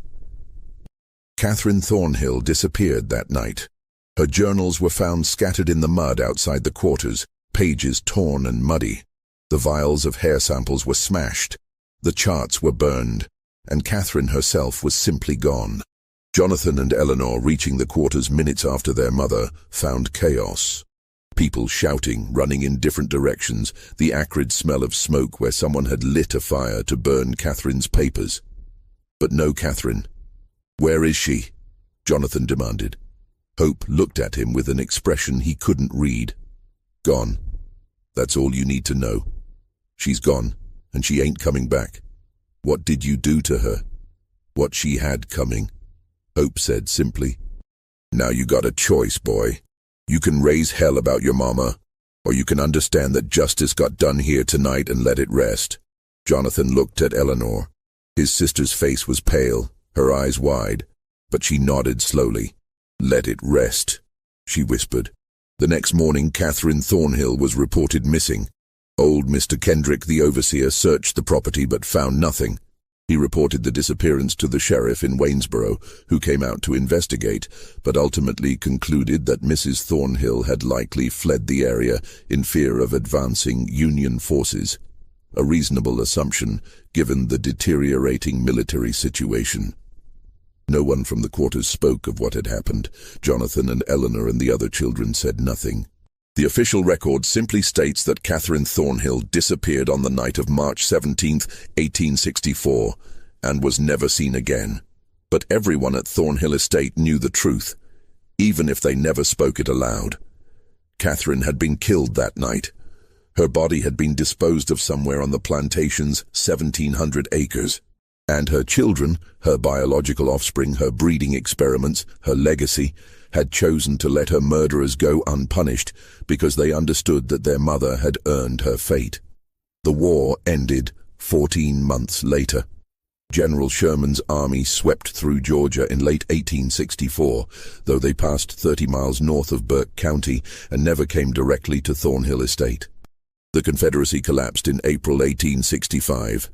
Catherine Thornhill disappeared that night. Her journals were found scattered in the mud outside the quarters, pages torn and muddy. The vials of hair samples were smashed. The charts were burned, and Catherine herself was simply gone. Jonathan and Eleanor, reaching the quarters minutes after their mother, found chaos. People shouting, running in different directions, the acrid smell of smoke where someone had lit a fire to burn Catherine's papers. But no Catherine. "Where is she?" Jonathan demanded. Hope looked at him with an expression he couldn't read. "Gone. That's all you need to know. She's gone, and she ain't coming back. What did you do to her? What she had coming?" Hope said simply. "Now you got a choice, boy. You can raise hell about your mama, or you can understand that justice got done here tonight and let it rest." Jonathan looked at Eleanor. His sister's face was pale, her eyes wide, but she nodded slowly. "Let it rest," she whispered. The next morning, Catherine Thornhill was reported missing. Old Mr. Kendrick, the overseer, searched the property but found nothing. He reported the disappearance to the sheriff in Waynesboro, who came out to investigate, but ultimately concluded that Mrs. Thornhill had likely fled the area in fear of advancing Union forces. A reasonable assumption, given the deteriorating military situation. No one from the quarters spoke of what had happened. Jonathan and Eleanor and the other children said nothing. The official record simply states that Catherine Thornhill disappeared on the night of March 17, 1864, and was never seen again. But everyone at Thornhill Estate knew the truth, even if they never spoke it aloud. Catherine had been killed that night. Her body had been disposed of somewhere on the plantation's 1,700 acres. And her children, her biological offspring, her breeding experiments, her legacy, had chosen to let her murderers go unpunished because they understood that their mother had earned her fate. The war ended 14 months later. General Sherman's army swept through Georgia in late 1864, though they passed 30 miles north of Burke County and never came directly to Thornhill Estate. The Confederacy collapsed in April 1865.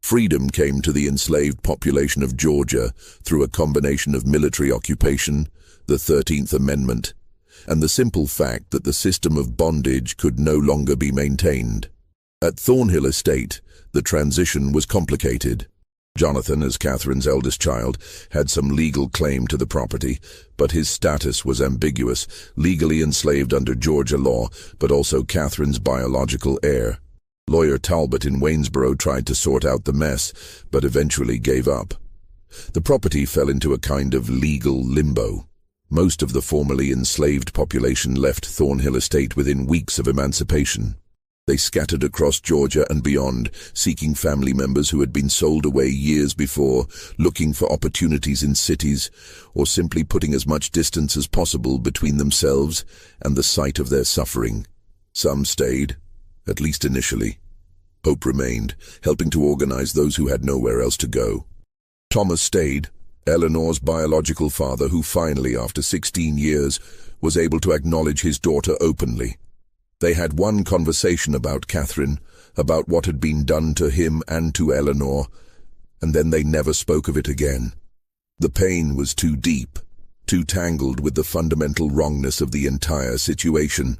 Freedom came to the enslaved population of Georgia through a combination of military occupation, the 13th Amendment, and the simple fact that the system of bondage could no longer be maintained. At Thornhill Estate, the transition was complicated. Jonathan, as Catherine's eldest child, had some legal claim to the property, but his status was ambiguous, legally enslaved under Georgia law, but also Catherine's biological heir. Lawyer Talbot in Waynesboro tried to sort out the mess, but eventually gave up. The property fell into a kind of legal limbo. Most of the formerly enslaved population left Thornhill Estate within weeks of emancipation. They scattered across Georgia and beyond, seeking family members who had been sold away years before, looking for opportunities in cities, or simply putting as much distance as possible between themselves and the site of their suffering. Some stayed, at least initially. Hope remained, helping to organize those who had nowhere else to go. Thomas stayed, Eleanor's biological father, who finally, after 16 years, was able to acknowledge his daughter openly. They had one conversation about Catherine, about what had been done to him and to Eleanor, and then they never spoke of it again. The pain was too deep, too tangled with the fundamental wrongness of the entire situation.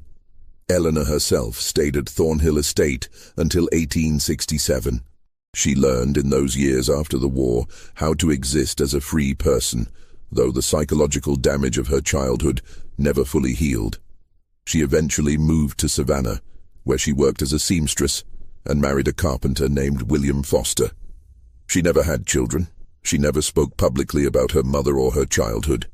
Eleanor herself stayed at Thornhill Estate until 1867. She learned in those years after the war how to exist as a free person, though the psychological damage of her childhood never fully healed. She eventually moved to Savannah, where she worked as a seamstress and married a carpenter named William Foster. She never had children. She never spoke publicly about her mother or her childhood.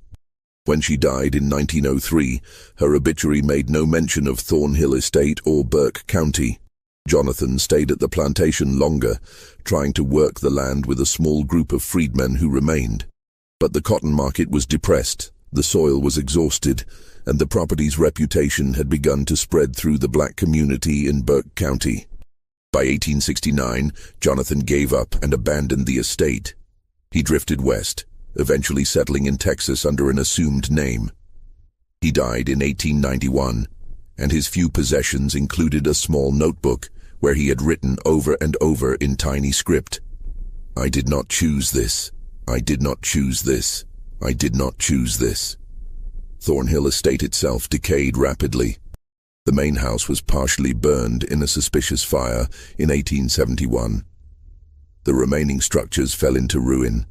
When she died in 1903, her obituary made no mention of Thornhill Estate or Burke County. Jonathan stayed at the plantation longer, trying to work the land with a small group of freedmen who remained. But the cotton market was depressed, the soil was exhausted, and the property's reputation had begun to spread through the black community in Burke County. By 1869, Jonathan gave up and abandoned the estate. He drifted west, eventually settling in Texas under an assumed name. He died in 1891, and his few possessions included a small notebook where he had written over and over in tiny script, "I did not choose this. I did not choose this. I did not choose this." Thornhill Estate itself decayed rapidly. The main house was partially burned in a suspicious fire in 1871. The remaining structures fell into ruin.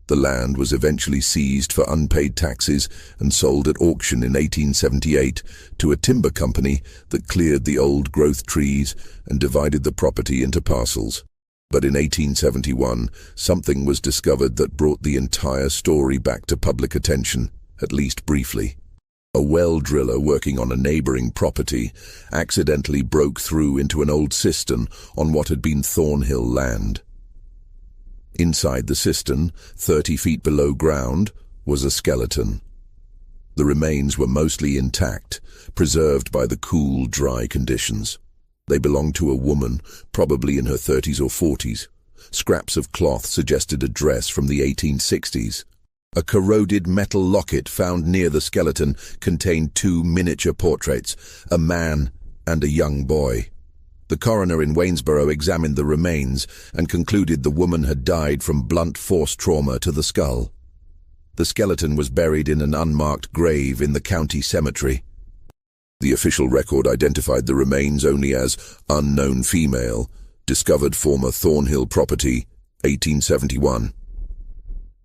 The land was eventually seized for unpaid taxes and sold at auction in 1878 to a timber company that cleared the old-growth trees and divided the property into parcels. But in 1871, something was discovered that brought the entire story back to public attention, at least briefly. A well driller working on a neighboring property accidentally broke through into an old cistern on what had been Thornhill land. Inside the cistern, 30 feet below ground, was a skeleton. The remains were mostly intact, preserved by the cool, dry conditions. They belonged to a woman, probably in her 30s or 40s. Scraps of cloth suggested a dress from the 1860s. A corroded metal locket found near the skeleton contained 2 miniature portraits, a man and a young boy. The coroner in Waynesboro examined the remains and concluded the woman had died from blunt force trauma to the skull. The skeleton was buried in an unmarked grave in the county cemetery. The official record identified the remains only as unknown female, discovered former Thornhill property, 1871.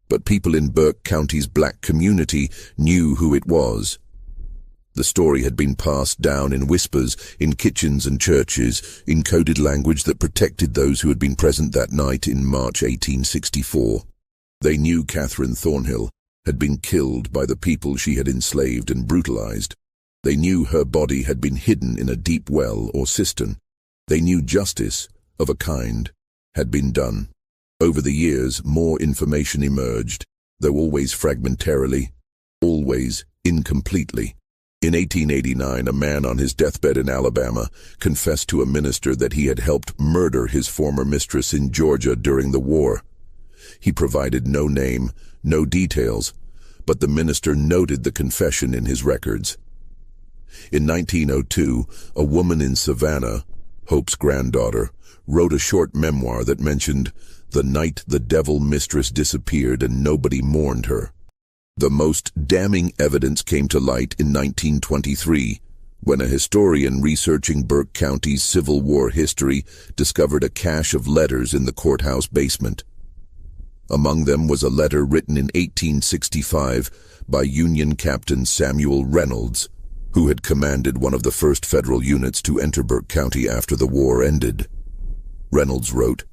But people in Burke County's black community knew who it was. The story had been passed down in whispers in kitchens and churches, in coded language that protected those who had been present that night in March 1864. They knew Catherine Thornhill had been killed by the people she had enslaved and brutalized. They knew her body had been hidden in a deep well or cistern. They knew justice, of a kind, had been done. Over the years, more information emerged, though always fragmentarily, always incompletely. In 1889, a man on his deathbed in Alabama confessed to a minister that he had helped murder his former mistress in Georgia during the war. He provided no name, no details, but the minister noted the confession in his records. In 1902, a woman in Savannah, Hope's granddaughter, wrote a short memoir that mentioned the night the devil mistress disappeared and nobody mourned her. The most damning evidence came to light in 1923, when a historian researching Burke County's Civil War history discovered a cache of letters in the courthouse basement. Among them was a letter written in 1865 by Union Captain Samuel Reynolds, who had commanded one of the first federal units to enter Burke County after the war ended. Reynolds wrote,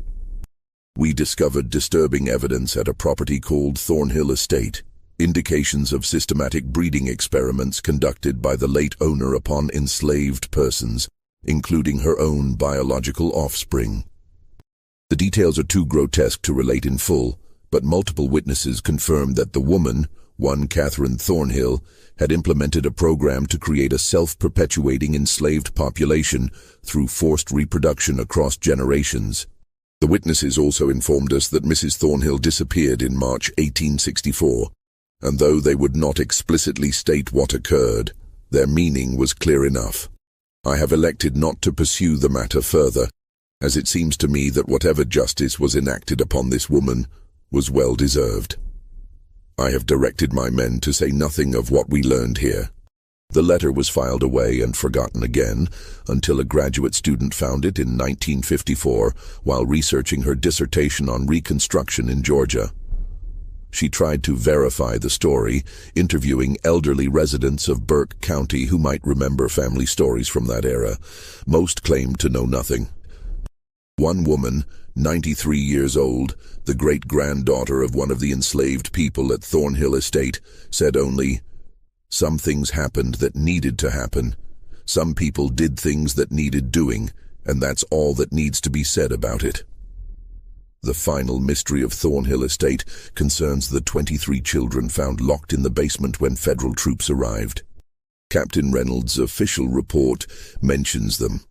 "We discovered disturbing evidence at a property called Thornhill Estate. Indications of systematic breeding experiments conducted by the late owner upon enslaved persons, including her own biological offspring. The details are too grotesque to relate in full, but multiple witnesses confirmed that the woman, one Catherine Thornhill, had implemented a program to create a self-perpetuating enslaved population through forced reproduction across generations. The witnesses also informed us that Mrs. Thornhill disappeared in March 1864, and though they would not explicitly state what occurred, their meaning was clear enough. I have elected not to pursue the matter further, as it seems to me that whatever justice was enacted upon this woman was well deserved." I have directed my men to say nothing of what we learned here. The letter was filed away and forgotten again until a graduate student found it in 1954 while researching her dissertation on Reconstruction in Georgia. She tried to verify the story, interviewing elderly residents of Burke County who might remember family stories from that era. Most claimed to know nothing. One woman, 93 years old, the great-granddaughter of one of the enslaved people at Thornhill Estate, said only, "Some things happened that needed to happen. Some people did things that needed doing, and that's all that needs to be said about it." The final mystery of Thornhill Estate concerns the 23 children found locked in the basement when federal troops arrived. Captain Reynolds' official report mentions them,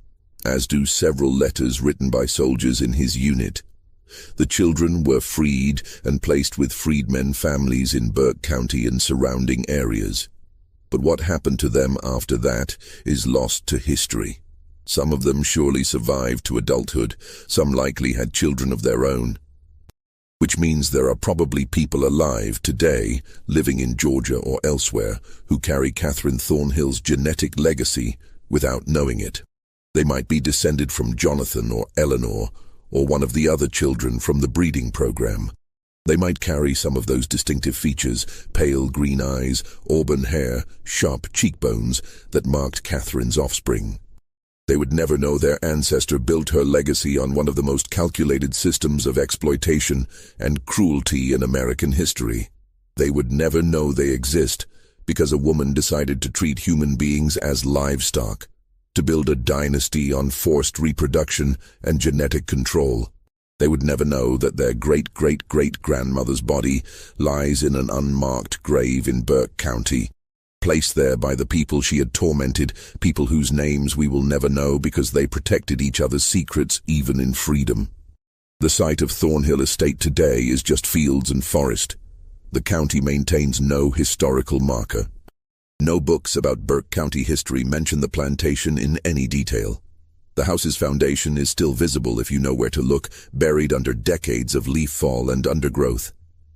as do several letters written by soldiers in his unit. The children were freed and placed with freedmen families in Burke County and surrounding areas. But what happened to them after that is lost to history. Some of them surely survived to adulthood, some likely had children of their own. Which means there are probably people alive today, living in Georgia or elsewhere, who carry Catherine Thornhill's genetic legacy without knowing it. They might be descended from Jonathan or Eleanor, or one of the other children from the breeding program. They might carry some of those distinctive features, pale green eyes, auburn hair, sharp cheekbones, that marked Catherine's offspring. They would never know their ancestor built her legacy on one of the most calculated systems of exploitation and cruelty in American history. They would never know they exist because a woman decided to treat human beings as livestock, to build a dynasty on forced reproduction and genetic control. They would never know that their great-great-great-grandmother's body lies in an unmarked grave in Burke County, placed there by the people she had tormented, people whose names we will never know because they protected each other's secrets even in freedom. The site of Thornhill Estate today is just fields and forest. The county maintains no historical marker. No books about Burke County history mention the plantation in any detail. The house's foundation is still visible if you know where to look, buried under decades of leaf fall and undergrowth.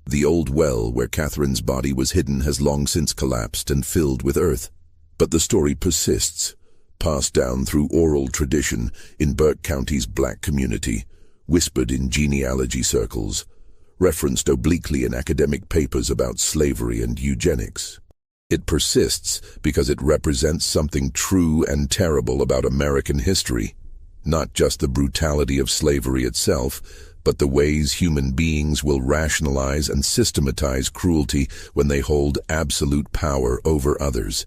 The old well where Catherine's body was hidden has long since collapsed and filled with earth. But the story persists, passed down through oral tradition in Burke County's black community, whispered in genealogy circles, referenced obliquely in academic papers about slavery and eugenics. It persists because it represents something true and terrible about American history, not just the brutality of slavery itself, but the ways human beings will rationalize and systematize cruelty when they hold absolute power over others.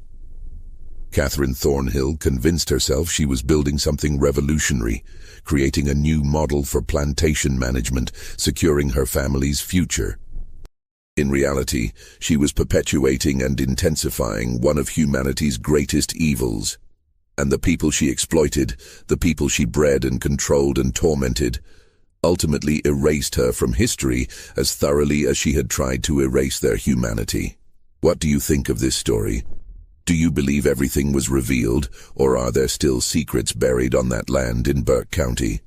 Catherine Thornhill convinced herself she was building something revolutionary, creating a new model for plantation management, securing her family's future. In reality, she was perpetuating and intensifying one of humanity's greatest evils. And the people she exploited, the people she bred and controlled and tormented, ultimately erased her from history as thoroughly as she had tried to erase their humanity. What do you think of this story? Do you believe everything was revealed, or are there still secrets buried on that land in Burke County?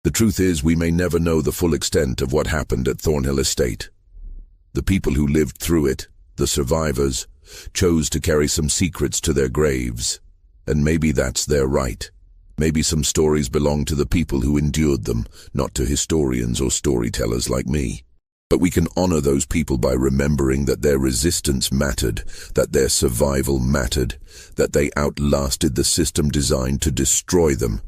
The truth is, we may never know the full extent of what happened at Thornhill Estate. The people who lived through it, the survivors, chose to carry some secrets to their graves. And maybe that's their right. Maybe some stories belong to the people who endured them, not to historians or storytellers like me. But we can honor those people by remembering that their resistance mattered, that their survival mattered, that they outlasted the system designed to destroy them.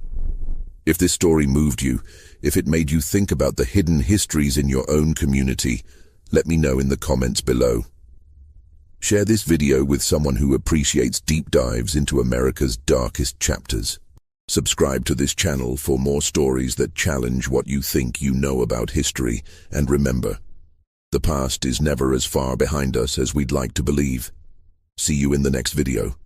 If this story moved you, if it made you think about the hidden histories in your own community, let me know in the comments below. Share this video with someone who appreciates deep dives into America's darkest chapters. Subscribe to this channel for more stories that challenge what you think you know about history, and remember, the past is never as far behind us as we'd like to believe. See you in the next video.